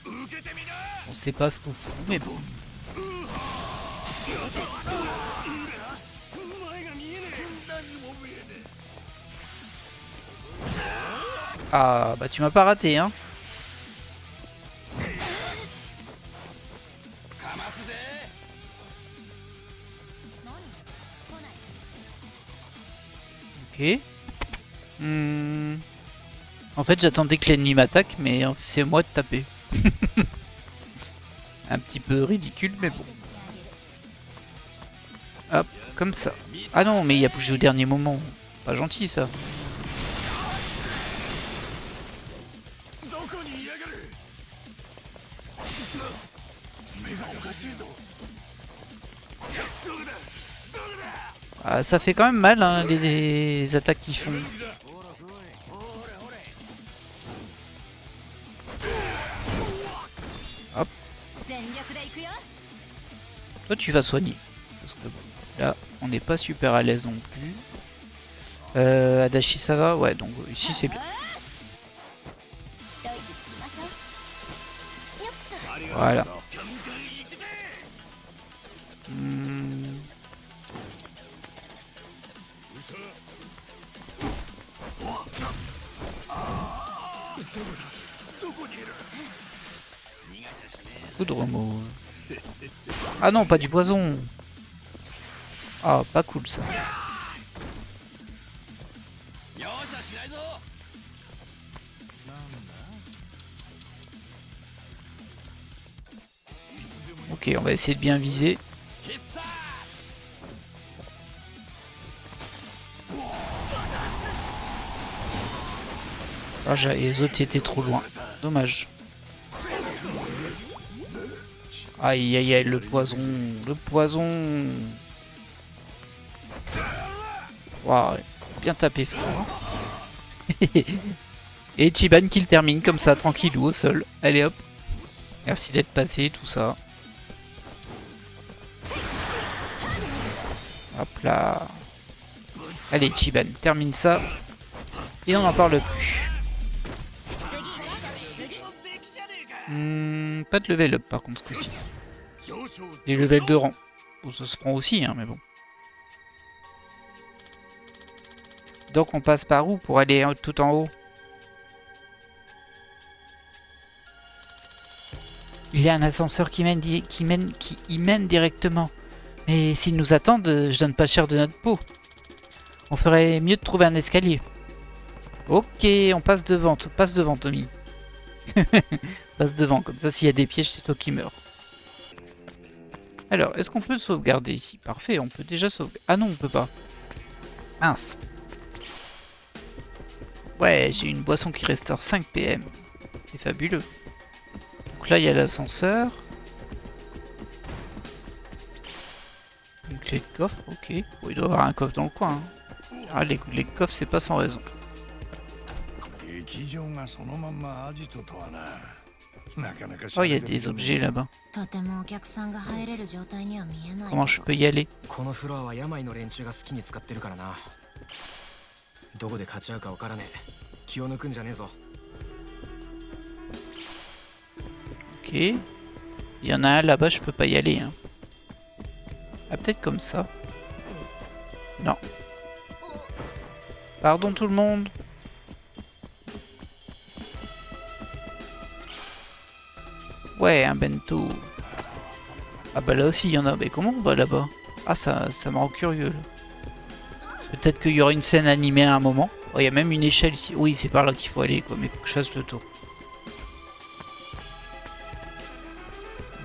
Bon, c'est pas fou, mais bon. Ah, bah tu m'as pas raté, hein. Ok. En fait, j'attendais que l'ennemi m'attaque, mais c'est moi de taper. Un petit peu ridicule, mais bon. Hop, comme ça. Ah non, mais il a bougé au dernier moment. Pas gentil, ça. Ah, ça fait quand même mal, hein, les attaques qu'ils font. Hop. Toi, tu vas soigner. Parce que bon, là, on n'est pas super à l'aise non plus. Adachi, ça va? Ouais, donc ici, c'est bien. Voilà. Poudre mauve. Ah non, pas du poison. Ah, pas cool ça. Ok, on va essayer de bien viser. Ah, les autres étaient trop loin. Dommage. Aïe aïe aïe, le poison. Le poison. Waouh, bien tapé fort. Et Chiban qui le termine comme ça, tranquillou au sol. Allez hop. Merci d'être passé, tout ça. Hop là. Allez Chiban, termine ça. Et on n'en parle plus. Pas de level up par contre ce coup-ci. Des levels de rang. Bon, ça se prend aussi, hein, mais bon. Donc on passe par où pour aller tout en haut? Il y a un ascenseur qui y mène directement. Mais s'ils nous attendent, je donne pas cher de notre peau. On ferait mieux de trouver un escalier. Ok, on passe devant. Passe devant, Tommy. Passe devant, comme ça s'il y a des pièges, c'est toi qui meurs. Alors, est-ce qu'on peut sauvegarder ici? Parfait, on peut déjà sauvegarder. Ah non, on peut pas. Mince. Ouais, j'ai une boisson qui restaure 5 PM. C'est fabuleux. Donc là, il y a l'ascenseur. Une clé de coffre, ok. Bon, il doit y avoir un coffre dans le coin. Hein. Ah, les coffres, c'est pas sans raison. Oh, il y a des objets là-bas. Comment je peux y aller? Ok. Il y en a un là-bas, je peux pas y aller. Hein. Ah, peut-être comme ça. Non. Pardon tout le monde. Ouais, un bento. Ah bah là aussi il y en a. Mais comment on va là-bas? Ah, ça me rend curieux. Peut-être qu'il y aura une scène animée à un moment. Oh, il y a même une échelle ici. Oui, c'est par là qu'il faut aller, quoi. Mais faut que je fasse le tour.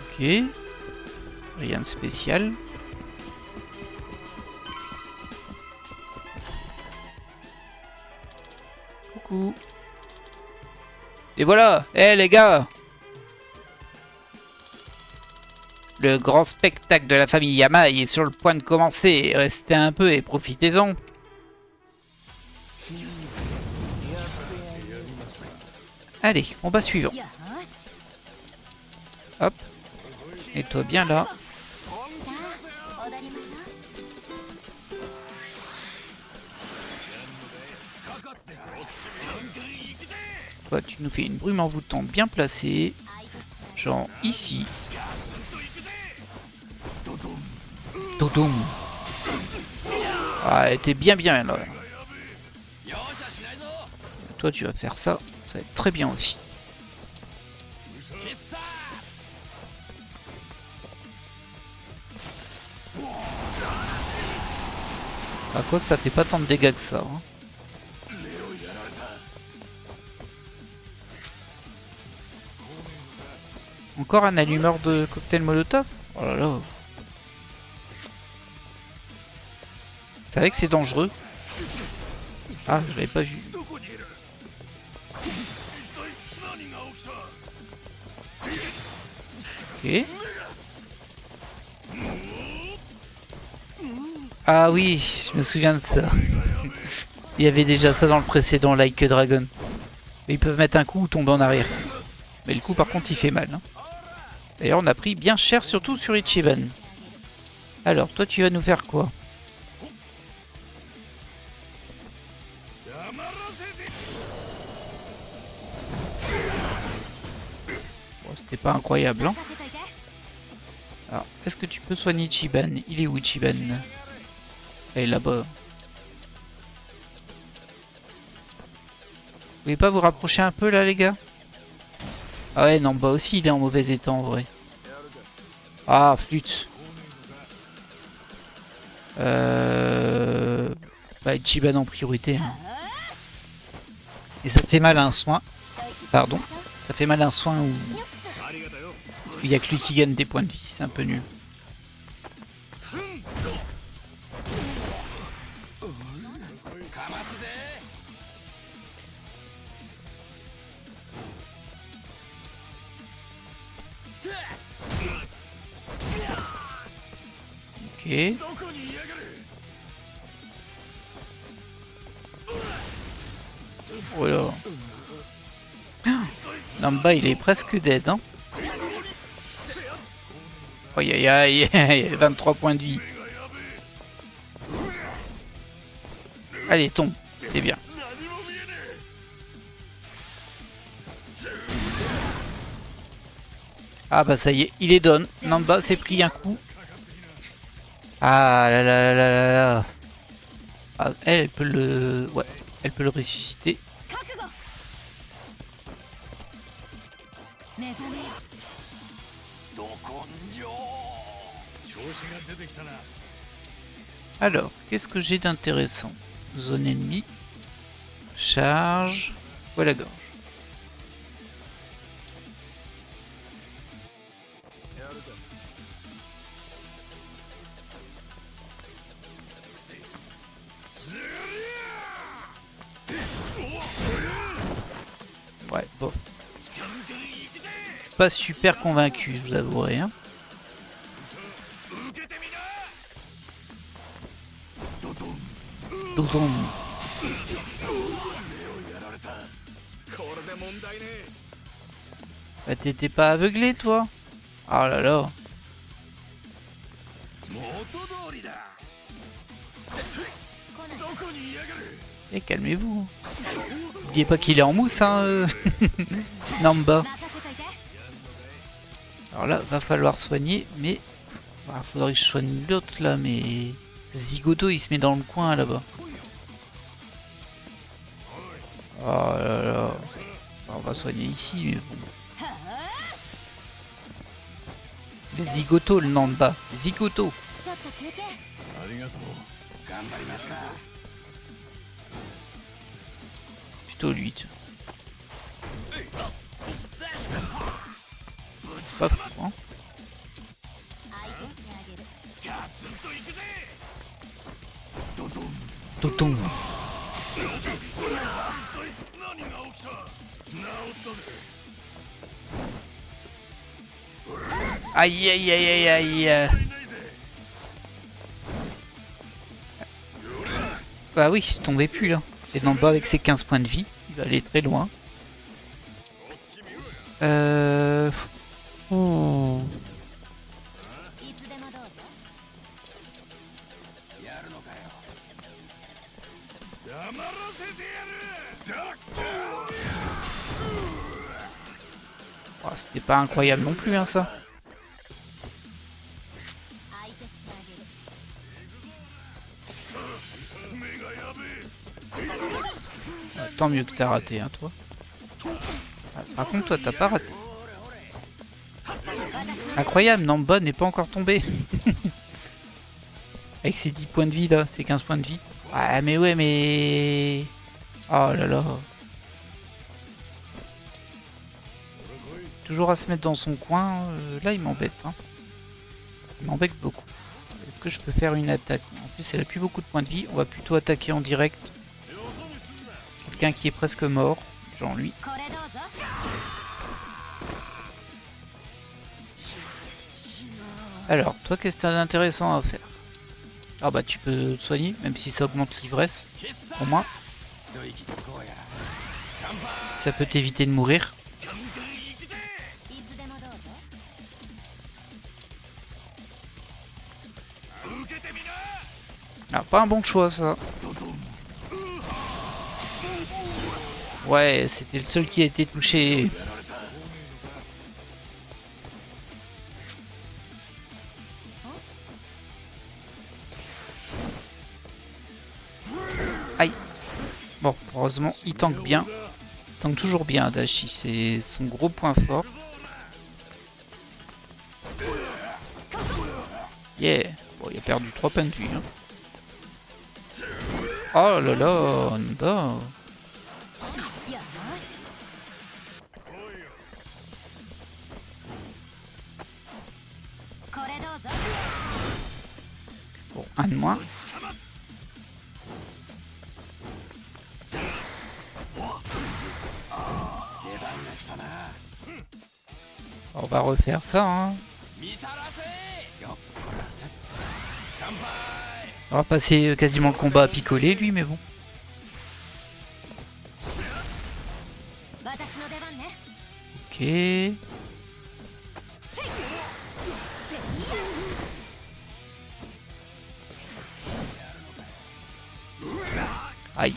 Ok. Rien de spécial. Coucou. Et voilà. Eh les gars. Le grand spectacle de la famille Yamai est sur le point de commencer. Restez un peu et profitez-en. Allez, combat suivant. Hop. Et toi bien là. Toi, tu nous fais une brume envoûtante bien placée. Genre ici. Dodoum. Ah, elle était bien là. Toi, tu vas faire ça. Ça va être très bien aussi. Ah, quoi que ça fait pas tant de dégâts que ça. Hein. Encore un allumeur de cocktail Molotov? Oh là là. C'est vrai que c'est dangereux. Ah, je l'avais pas vu. Ok. Ah oui, je me souviens de ça. Il y avait déjà ça dans le précédent Like a Dragon. Ils peuvent mettre un coup ou tomber en arrière. Mais le coup par contre il fait mal. Hein. D'ailleurs on a pris bien cher surtout sur Ichiban. Alors toi tu vas nous faire quoi? Bon, c'était pas incroyable hein. Alors est-ce que tu peux soigner Ichiban? Il est où Ichiban? Elle est là-bas. Vous pouvez pas vous rapprocher un peu là les gars? Ah ouais non bah aussi il est en mauvais état en vrai. Ah, flûte. Bah, Ichiban en priorité. Hein. Et ça fait mal à un soin. Pardon. Ça fait mal à un soin où il n'y a que lui qui gagne des points de vie. C'est un peu nul. Ok. Voilà. Namba il est presque dead hein. Aïe aïe aïe, il y a 23 points de vie. Allez tombe, c'est bien. Ah bah ça y est, il est down. Namba s'est pris un coup. Ah là là là là là. Ah, elle peut le... Ouais, elle peut le ressusciter. Alors, qu'est-ce que j'ai d'intéressant? Zone ennemie. Charge. Voilà la gorge. Ouais, bon. Je suis pas super convaincu, je vous avouerai. Hein. Dodon. Bah t'étais pas aveuglé toi? Oh là là. Et calmez-vous. N'oubliez pas qu'il est en mousse hein. Namba. Alors là, va falloir soigner, mais... Bah, faudrait que je soigne l'autre là, mais... Zigoto il se met dans le coin là-bas. Oh là là. On va soigner ici, mais bon. Les Zigoto, le Namba. Zigoto. Plutôt lui. Pas fou, hein. Toton. Aïe aïe aïe aïe aïe. Bah oui, je tombais plus là. Et Namba avec ses 15 points de vie, il va aller très loin. Oh. Oh, c'était pas incroyable non plus hein, ça. Tant mieux que t'as raté hein, toi. Par contre toi t'as pas raté. Incroyable, Namba n'est pas encore tombé. Avec ses 10 points de vie là, ses 15 points de vie. Ah mais ouais mais... Oh là là. Toujours à se mettre dans son coin, là il m'embête. Hein. Il m'embête beaucoup. Est-ce que je peux faire une attaque? En plus elle a plus beaucoup de points de vie, on va plutôt attaquer en direct. Quelqu'un qui est presque mort, genre lui. Alors, toi qu'est-ce que t'as d'intéressant à faire? Ah bah tu peux te soigner, même si ça augmente l'ivresse, au moins. Ça peut t'éviter de mourir. Ah, pas un bon choix ça. Ouais, c'était le seul qui a été touché. Aïe. Bon, heureusement, il tank bien. Il tank toujours bien, Adachi. C'est son gros point fort. Yeah. Bon, il a perdu 3 points de vie. Hein. Oh là là, Nanda. よしこれどうぞ Bon, un de moins. On va refaire ça. Hein. On va passer quasiment le combat à picoler lui, mais bon. 私の出番ね Ok. Aïe.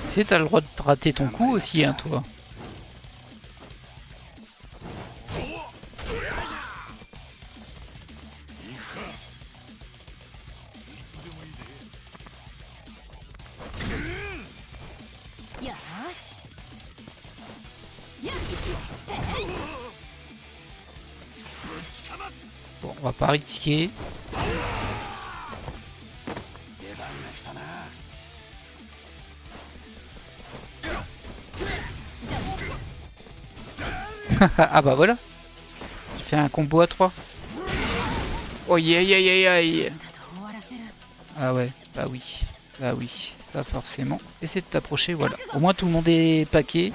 Si t'as le droit de rater ton coup aussi, hein, toi. Bon, on va pas risquer. Ah bah voilà. J'ai fait un combo à 3. Oh aïe aïe aïe aïe. Ah ouais, bah oui. Bah oui, ça forcément. Essaie de t'approcher, voilà. Au moins tout le monde est paquet.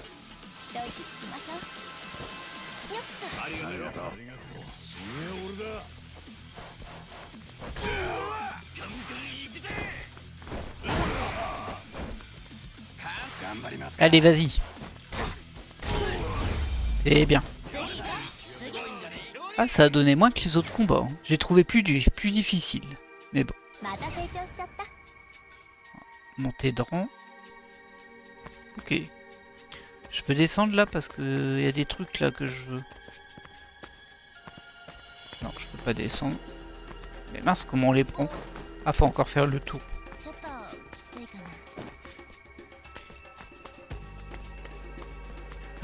頑張ります。 Allez, vas-y. C'est bien. Ah, ça a donné moins que les autres combats. Hein. J'ai trouvé plus difficile. Mais bon. また成長しちゃった Montée de rang. Ok. Je peux descendre là parce que y a des trucs là que je veux. Non, je peux pas descendre. Mais mince, comment on les prend? Ah, faut encore faire le tour. ちょっときついかな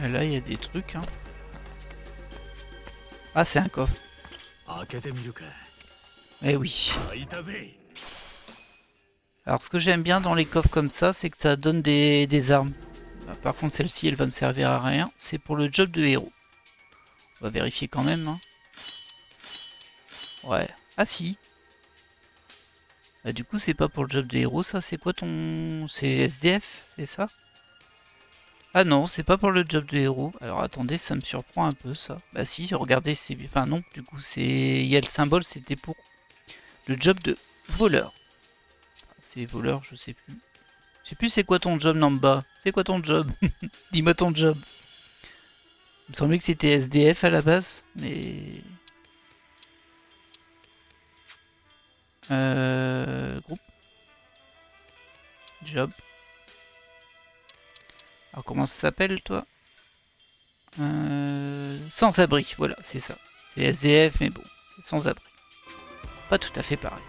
Et là, il y a des trucs. Hein. Ah, c'est un coffre. 開けてみるか Eh oui. 開いたぜ Alors, ce que j'aime bien dans les coffres comme ça, c'est que ça donne des armes. Par contre, celle-ci, elle va me servir à rien. C'est pour le job de héros. On va vérifier quand même. Hein. Ouais. Ah si. Bah, du coup, c'est pas pour le job de héros, ça. C'est quoi ton... C'est SDF, c'est ça? Ah non, c'est pas pour le job de héros. Alors attendez, ça me surprend un peu, ça. Bah si, regardez, c'est... Enfin non, du coup, c'est... Il y a le symbole, c'était pour le job de voleur. C'est voleur, je sais plus. Je sais plus c'est quoi ton job, Namba. C'est quoi ton job? Dis-moi ton job. Il me semblait que c'était SDF à la base, mais... Groupe. Job. Alors comment ça s'appelle, toi? Sans-abri, voilà, c'est ça. C'est SDF, mais bon, c'est sans-abri. Pas tout à fait pareil.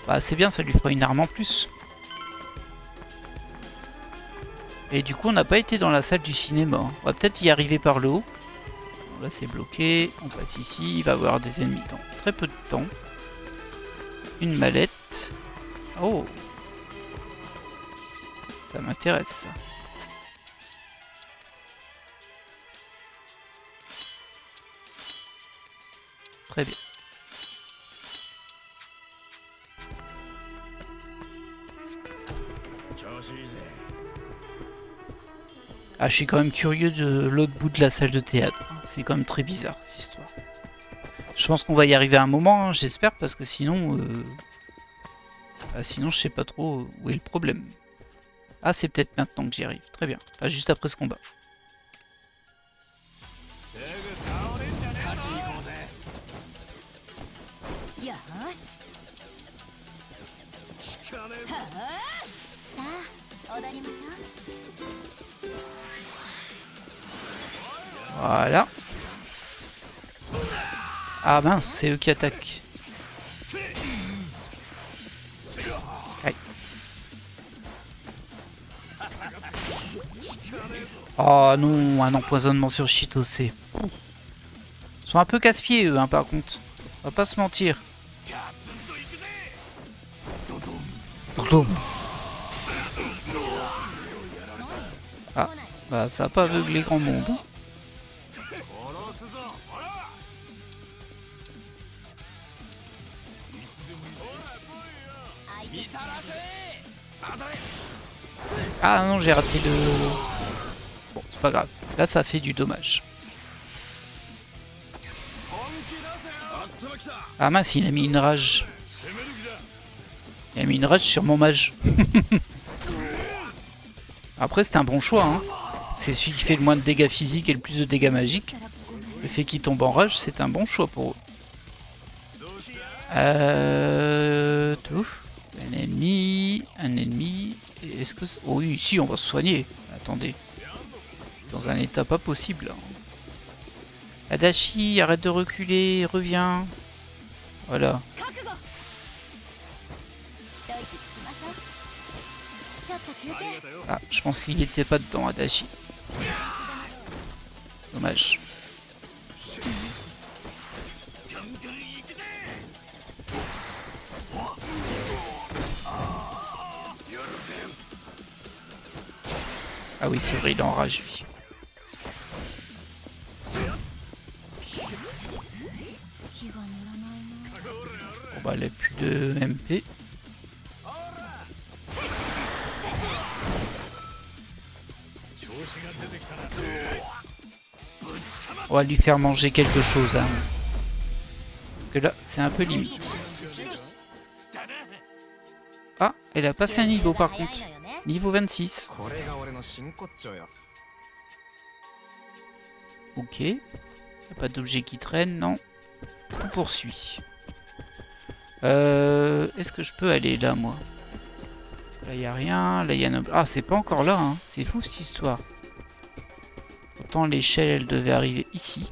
Bah c'est bien, ça lui fera une arme en plus. Et du coup, on n'a pas été dans la salle du cinéma. Hein. On va peut-être y arriver par le haut. Bon, là, c'est bloqué. On passe ici. Il va y avoir des ennemis dans très peu de temps. Une mallette. Oh! Ça m'intéresse, ça. Très bien. Ah, je suis quand même curieux de l'autre bout de la salle de théâtre. C'est quand même très bizarre, cette histoire. Je pense qu'on va y arriver à un moment, hein, j'espère, parce que sinon... sinon, je sais pas trop où est le problème. Ah, c'est peut-être maintenant que j'y arrive. Très bien. Enfin, juste après ce combat. Voilà. Ah mince, c'est eux qui attaquent. Aïe. Oh non, un empoisonnement sur Chitose. Ils sont un peu casse-pieds eux, hein, par contre. On va pas se mentir. Ah, bah ça a pas aveuglé grand monde. Ah non, j'ai raté le... Bon, c'est pas grave. Là, ça fait du dommage. Ah mince, il a mis une rage. Il a mis une rage sur mon mage. Après, c'était un bon choix. Hein. C'est celui qui fait le moins de dégâts physiques et le plus de dégâts magiques. Le fait qu'il tombe en rage, c'est un bon choix pour eux. Tout. Un ennemi. Un ennemi. Est-ce que... Oh oui, ici, on va se soigner. Attendez. Dans un état pas possible. Là. Adachi, arrête de reculer. Reviens. Voilà. Ah, je pense qu'il n'était pas dedans, Adachi. Dommage. Ah oui, c'est vrai, il enrage lui. Bon bah, elle a plus de MP. On va lui faire manger quelque chose. Hein. Parce que là, c'est un peu limite. Ah, elle a passé un niveau par contre. Niveau 26. Ok. Y a pas d'objet qui traîne, non. On poursuit. Est-ce que je peux aller là, moi? Là, y a rien. Là, y a un... Ah, c'est pas encore là, hein. C'est fou cette histoire. Pourtant, l'échelle, elle devait arriver ici.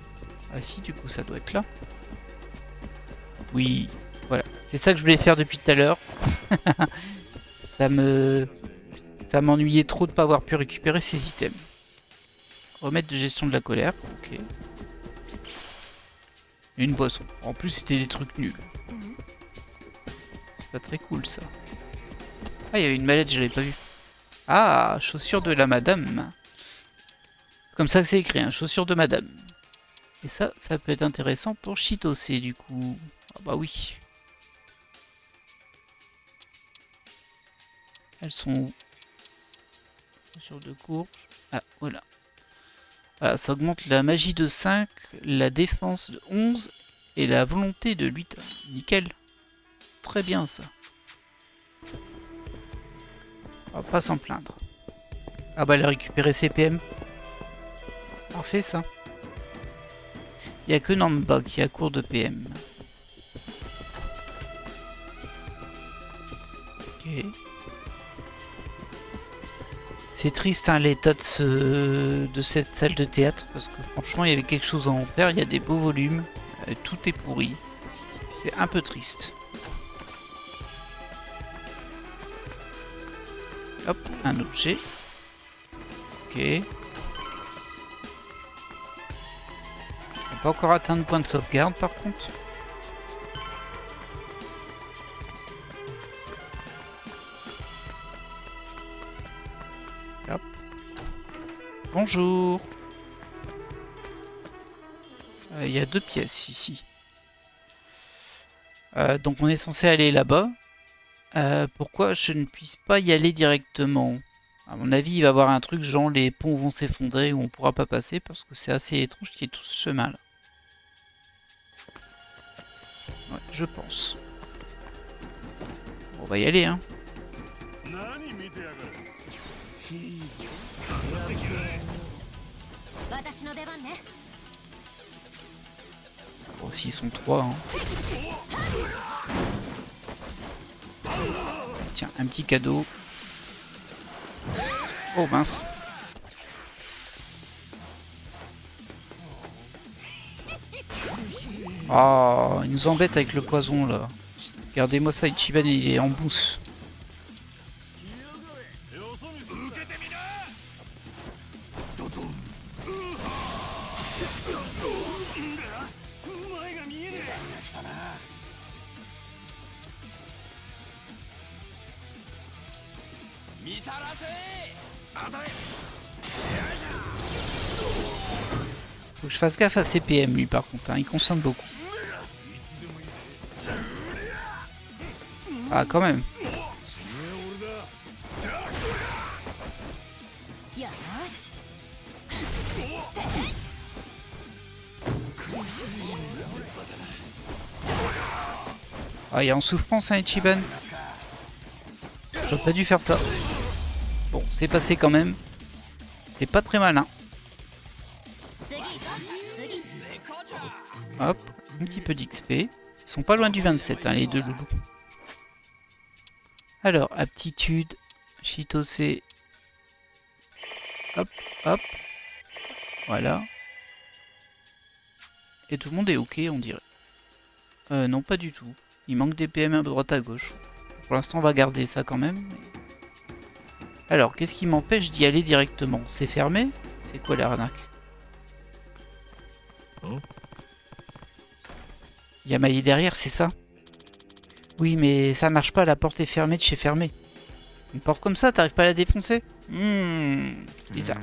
Ah si, du coup, ça doit être là. Oui, voilà. C'est ça que je voulais faire depuis tout à l'heure. Ça m'ennuyait trop de pas avoir pu récupérer ces items. Remettre de gestion de la colère. Ok. Une boisson. En plus, c'était des trucs nuls. C'est pas très cool, ça. Ah, il y avait une mallette, je l'avais pas vue. Ah, chaussures de la madame. Comme ça que c'est écrit, hein, chaussures de madame. Et ça, ça peut être intéressant pour Chitose, du coup. Ah bah oui. Elles sont où? Chaussures de courge. Ah, voilà. Voilà, ça augmente la magie de 5, la défense de 11 et la volonté de 8. Nickel. Très bien, ça. On va pas s'en plaindre. Ah bah, elle a récupéré ses PM. Parfait, ça. Il n'y a que Namba qui a court de PM. Ok. C'est triste, hein, l'état de cette salle de théâtre, parce que franchement, il y avait quelque chose à en faire. Il y a des beaux volumes. Tout est pourri. C'est un peu triste. Hop, un objet. Ok. On n'a pas encore atteint le point de sauvegarde, par contre. Hop. Bonjour. Il y a 2 pièces ici. Donc on est censé aller là-bas. Pourquoi je ne puisse pas y aller directement? À mon avis, il va y avoir un truc genre les ponts vont s'effondrer ou on pourra pas passer parce que c'est assez étrange qu'il y ait tout ce chemin là. Ouais, je pense. On va y aller, hein. Bon, s'ils sont 3, hein. Tiens, un petit cadeau. Oh mince. Oh, il nous embête avec le poison là. Regardez-moi ça, Ichiban il est en mousse. Faut que je fasse gaffe à ses PM lui par contre, hein, il consomme beaucoup. Ah quand même. Ah, il est en souffrance, hein, Ichiban. J'aurais pas dû faire ça. Bon, c'est passé quand même. C'est pas très malin. Hop, un petit peu d'XP. Ils sont pas loin du 27, hein, les deux loulous. Alors, aptitude, Chitose. Hop, hop. Voilà. Et tout le monde est ok, on dirait. Non, pas du tout. Il manque des PM à droite à gauche. Pour l'instant, on va garder ça quand même. Alors, qu'est-ce qui m'empêche d'y aller directement? C'est fermé? C'est quoi l'arnaque? Il y a Maillé derrière, c'est ça? Oui, mais ça marche pas, la porte est fermée de chez fermé. Une porte comme ça, t'arrives pas à la défoncer? Bizarre.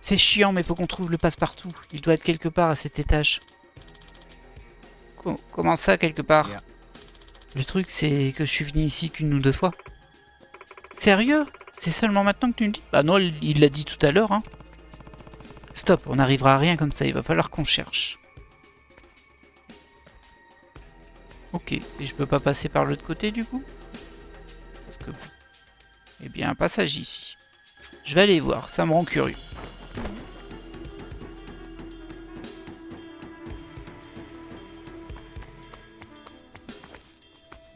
C'est chiant, mais faut qu'on trouve le passe-partout. Il doit être quelque part à cet étage. Comment ça, quelque part? Le truc, c'est que je suis venu ici qu'une ou deux fois. Sérieux? C'est seulement maintenant que tu me dis? Bah non, il l'a dit tout à l'heure, hein. Stop, on n'arrivera à rien comme ça, il va falloir qu'on cherche. Ok, et je peux pas passer par l'autre côté du coup? Parce que... Eh bien, un passage ici. Je vais aller voir, ça me rend curieux.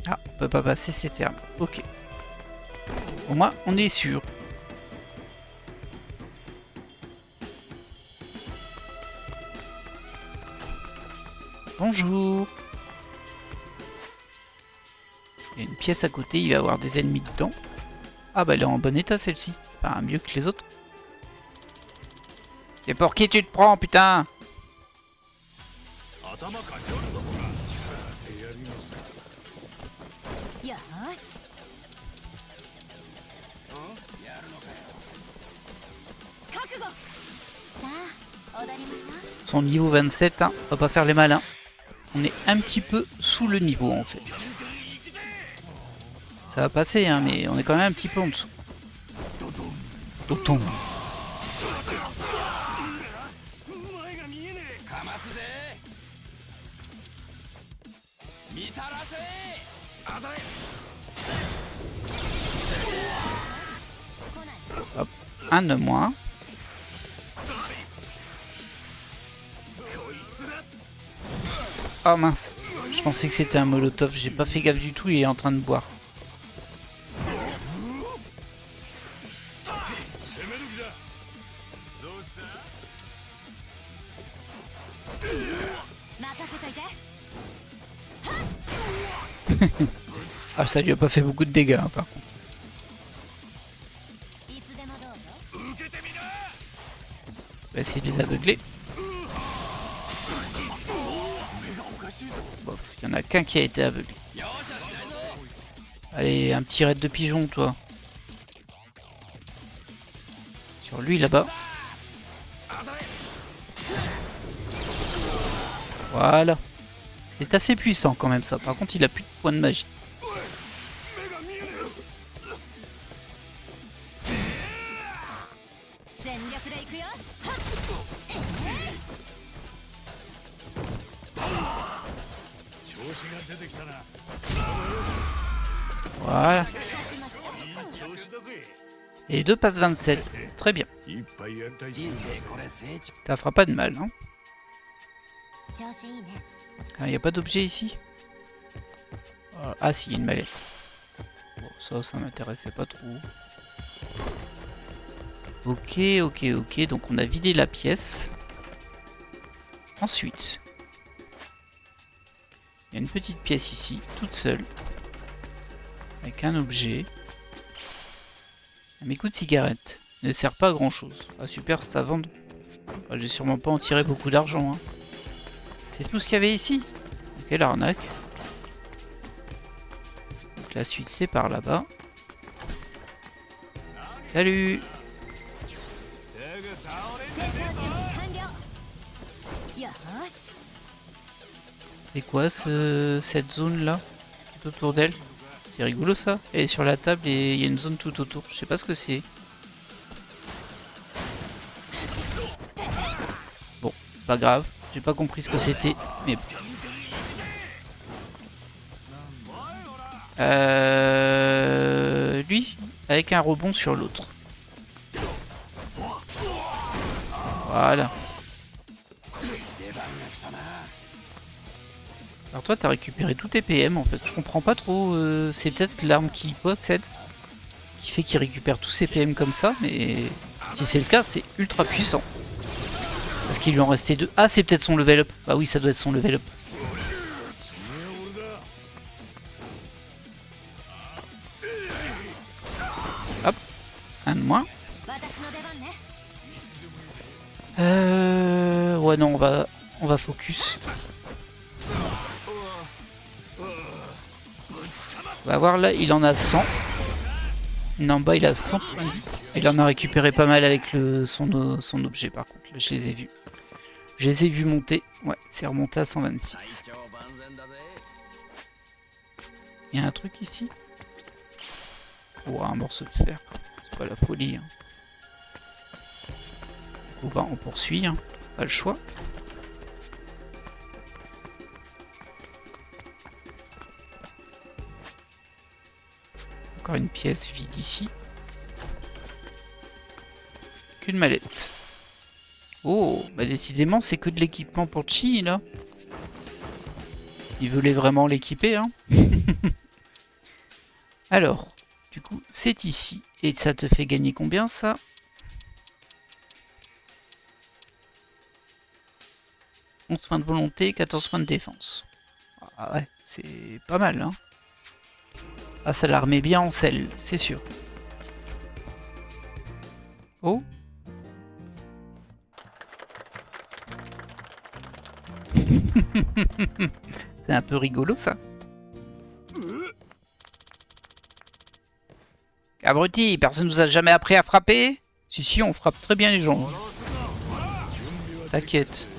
Ah, on peut pas passer, c'est fermé. Ok. Au moins, on est sûr. Bonjour. Il y a une pièce à côté, il va y avoir des ennemis dedans. Ah bah elle est en bon état celle-ci. Pas mieux que les autres. Et pour qui tu te prends, putain? Son niveau 27, hein, on va pas faire les malins. On est un petit peu sous le niveau en fait. Ça va passer, hein, mais on est quand même un petit peu en dessous. Doton. Hop, un de moins. Oh mince, je pensais que c'était un molotov, j'ai pas fait gaffe du tout, il est en train de boire. Ah, ça lui a pas fait beaucoup de dégâts hein, par contre. On va essayer de les aveugler. Bof, il y en a qu'un qui a été aveuglé. Allez, un petit raid de pigeon toi. Sur lui là-bas. Voilà. C'est assez puissant quand même ça. Par contre il a plus de points de magie. Voilà. Et 2 passes 27. Très bien. Ça fera pas de mal, hein. Il n'y a pas d'objet ici? Ah si, il y a une mallette. Bon, ça m'intéressait pas trop. Ok, donc on a vidé la pièce. Ensuite, il y a une petite pièce ici, toute seule. Avec un objet. Un mégot de cigarette. Ne sert pas à grand chose. Ah super, c'est à vendre. Ah, j'ai sûrement pas en tiré beaucoup d'argent. Hein. C'est tout ce qu'il y avait ici. Quelle arnaque. Donc la suite c'est par là-bas. Salut. 成功準備完了。よし。 C'est quoi cette zone là tout autour d'elle? C'est rigolo ça. Elle est sur la table et il y a une zone tout autour. Je sais pas ce que c'est. Bon, pas grave. J'ai pas compris ce que c'était. Mais bon. Lui, avec un rebond sur l'autre. Voilà. Alors toi t'as récupéré tous tes PM en fait, je comprends pas trop, c'est peut-être l'arme qu'il possède qui fait qu'il récupère tous ses PM comme ça, mais si c'est le cas c'est ultra puissant. Parce qu'il lui en restait deux. Ah c'est peut-être son level up, bah oui ça doit être son level up. Hop, un de moins. Ouais non on va focus. On va voir là, il en a 100. En bas, il a 100 points de vie. Il en a récupéré pas mal avec son objet par contre. Là, je les ai vus. Je les ai vus monter. Ouais, c'est remonté à 126. Il y a un truc ici. Oh, un morceau de fer. C'est pas la folie. Hein. Bon, bah, on poursuit. Hein. Pas le choix. Encore une pièce vide ici. Qu'une mallette. Oh, bah décidément c'est que de l'équipement pour Chi là. Il voulait vraiment l'équiper hein. Alors, du coup c'est ici. Et ça te fait gagner combien ça? 11 points de volonté, 14 points de défense. Ah ouais, c'est pas mal hein. Ah, ça la remet bien en selle, c'est sûr. Oh. C'est un peu rigolo, ça. Abruti, personne nous a jamais appris à frapper? Si, on frappe très bien les gens. T'inquiète.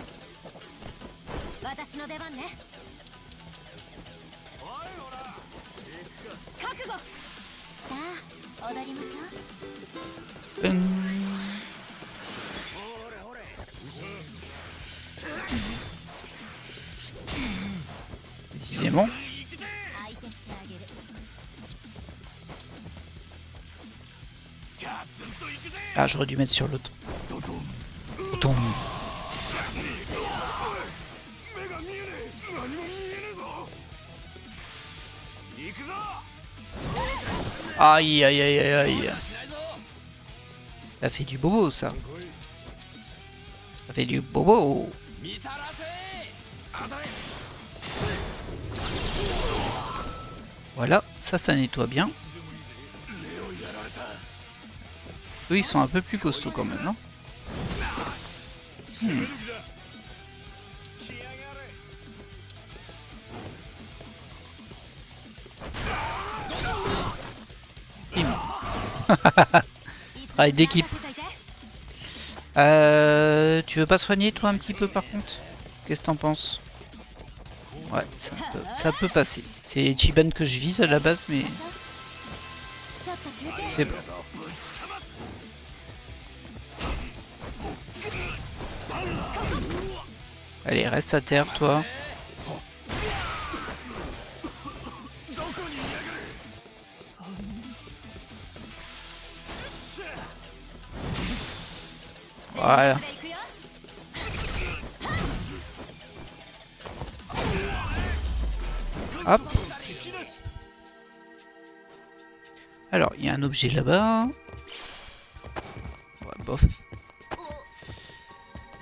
Décidément. Ah, j'aurais dû mettre sur l'autre. Aïe aïe aïe aïe aïe. Ça fait du bobo ça. Ça fait du bobo. Voilà, ça nettoie bien. Eux ils sont un peu plus costauds quand même, non? Travail d'équipe. Tu veux pas soigner toi un petit peu par contre? Qu'est-ce que t'en penses? Ouais, ça peut passer. C'est Chiban que je vise à la base, mais c'est bon. Allez, reste à terre, toi. Voilà. Hop. Alors, il y a un objet là-bas. Ouais, bof.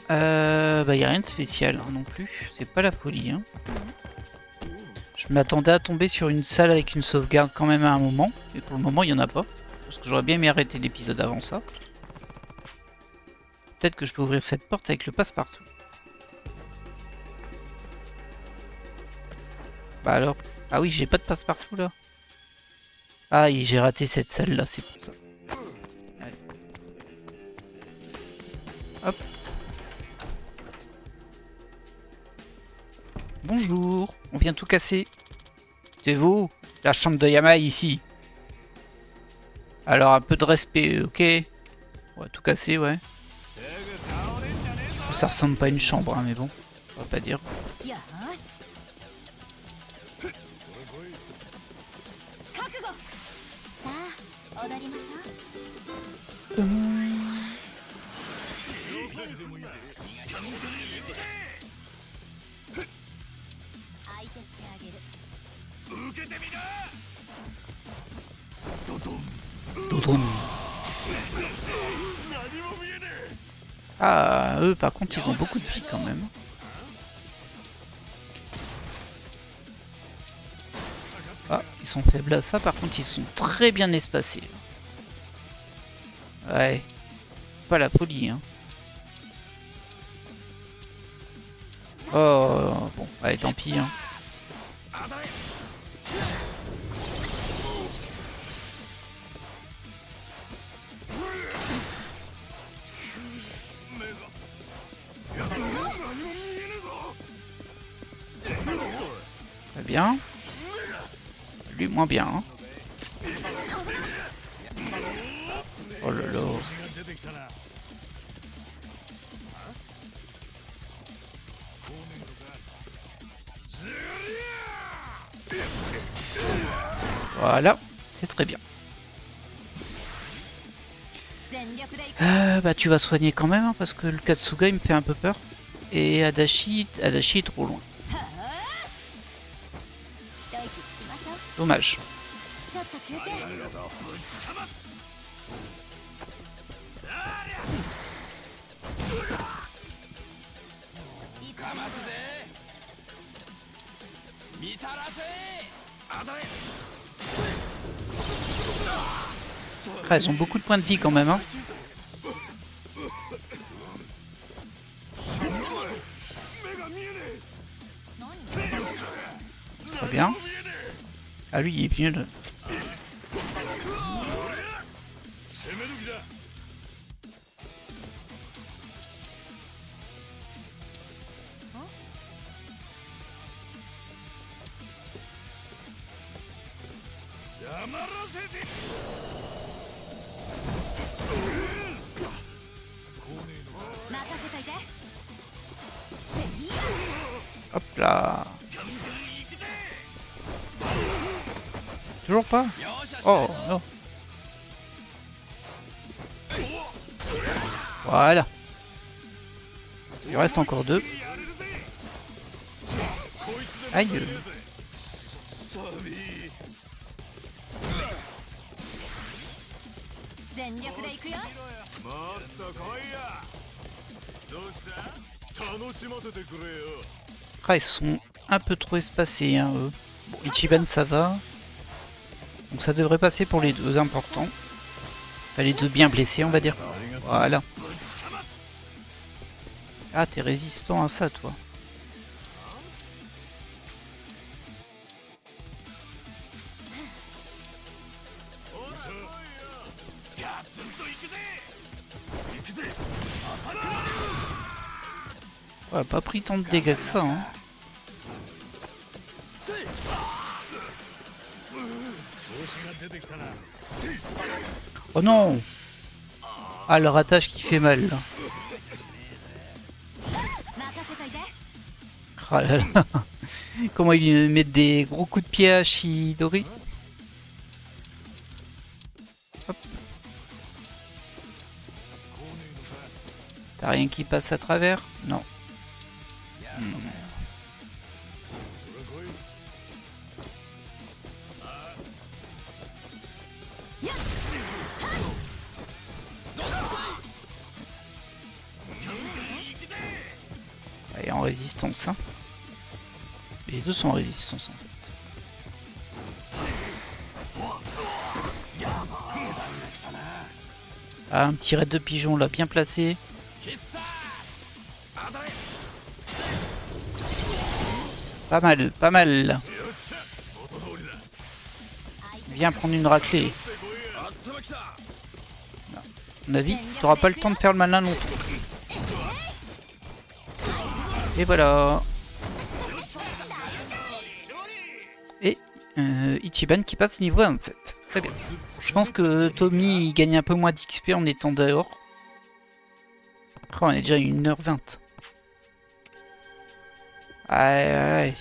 Bah, y a rien de spécial hein, non plus. C'est pas la folie. Hein. Je m'attendais à tomber sur une salle avec une sauvegarde quand même à un moment. Mais pour le moment, il y en a pas. Parce que j'aurais bien aimé arrêter l'épisode avant ça. Peut-être que je peux ouvrir cette porte avec le passe-partout. Bah alors... Ah oui, j'ai pas de passe-partout là. Ah, j'ai raté cette salle là, c'est pour ça. Allez. Bonjour, on vient tout casser. C'est vous, la chambre de Yamai ici. Alors un peu de respect, ok. On va tout casser, ouais. Ça ressemble pas à une chambre, hein, mais bon, on va pas dire. よし覚悟さあ踊りましょう相手してあげる Dodon. Ah, eux par contre ils ont beaucoup de vie quand même. Ah, ils sont faibles à ça, par contre ils sont très bien espacés. Ouais, pas la folie hein. Oh, bon, allez tant pis hein. Très bien. Lui moins bien. Hein. Oh là là. Voilà, c'est très bien. Bah tu vas soigner quand même hein, parce que le Katsuga il me fait un peu peur. Et Adachi est trop loin. Dommage. Ah, ils ont beaucoup de points de vie quand même. Hein. Très bien. Ah lui il est venu le... Hop là. Toujours pas. Oh non. Voilà. Il reste encore 2. Aïe. Ah, ils sont un peu trop espacés, hein, eux. Bon, Ichiban ça va. Donc ça devrait passer pour les deux importants. Enfin, les deux bien blessés, on va dire. Voilà. Ah, t'es résistant à ça, toi. Ouais, pas pris tant de dégâts que ça, hein. Oh non! Ah, le ratage qui fait mal, là. Oh là là. Comment ils mettent des gros coups de pied à Chidori? Hop. T'as rien qui passe à travers? Non. Et en résistance, hein. Les deux sont en résistance en fait. Ah, un petit raid de pigeon là, bien placé. Pas mal, pas mal. Viens prendre une raclée. Non. À mon avis, t'auras pas le temps de faire le malin longtemps. Et voilà. Ichiban qui passe niveau 27. Très bien. Je pense que Tommy il gagne un peu moins d'XP en étant dehors. Oh, on est déjà à 1h20. Aïe aïe.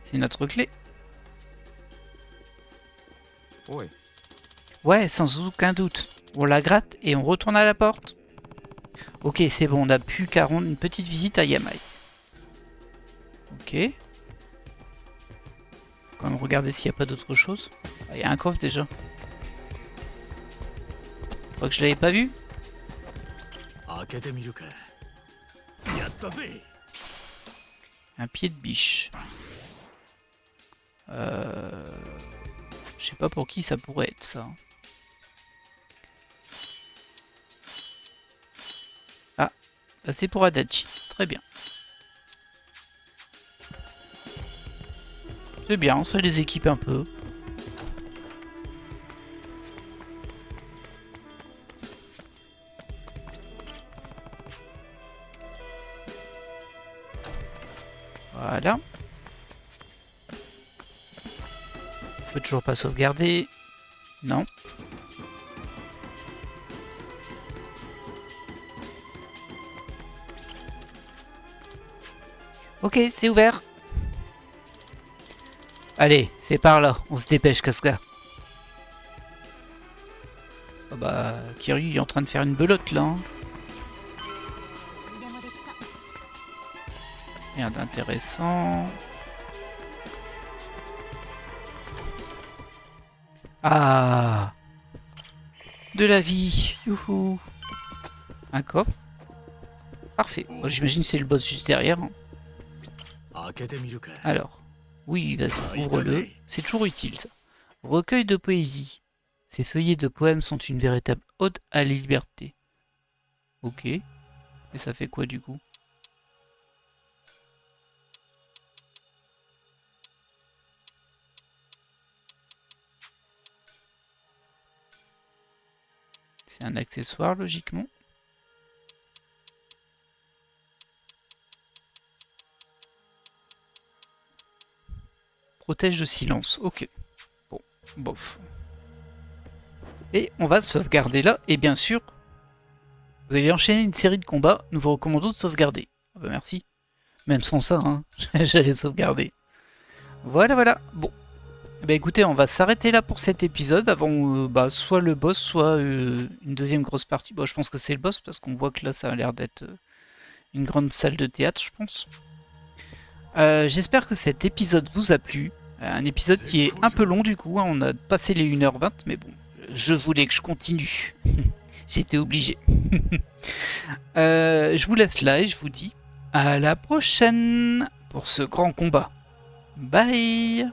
C'est notre clé.おい Ouais, sans aucun doute. On la gratte et on retourne à la porte. Ok, c'est bon, on n'a plus qu'à rendre une petite visite à Yamai. Ok. Quand même regarder s'il n'y a pas d'autre chose. Ah, il y a un coffre déjà. Je crois que je l'avais pas vu. Un pied de biche. Je sais pas pour qui ça pourrait être ça. Ah, bah c'est pour Adachi. Très bien. C'est bien, on sait les équipe un peu. Voilà. On peut toujours pas sauvegarder. Non. Ok, c'est ouvert. Allez, c'est par là. On se dépêche, Casca. Oh bah, Kiryu est en train de faire une belote là. Hein. Rien d'intéressant. Ah, de la vie. Youhou. Un coffre. Parfait. Bon, j'imagine que c'est le boss juste derrière. Hein. Alors, oui, vas-y, ouvre-le. C'est toujours utile ça. Recueil de poésie. Ces feuillets de poèmes sont une véritable ode à la liberté. Ok. Et ça fait quoi du coup? C'est un accessoire logiquement. Protège de silence. Ok. Bon, bof. Et on va sauvegarder là. Et bien sûr, vous allez enchaîner une série de combats. Nous vous recommandons de sauvegarder. Ah bah merci. Même sans ça, hein, j'allais sauvegarder. Voilà, voilà. Bon. Bah écoutez, on va s'arrêter là pour cet épisode. Avant soit le boss, soit une deuxième grosse partie. Bon, je pense que c'est le boss parce qu'on voit que là, ça a l'air d'être une grande salle de théâtre, je pense. J'espère que cet épisode vous a plu. Un épisode qui est un peu long du coup. Hein, on a passé les 1h20, mais bon. Je voulais que je continue. J'étais obligé. Je vous laisse là et je vous dis à la prochaine pour ce grand combat. Bye!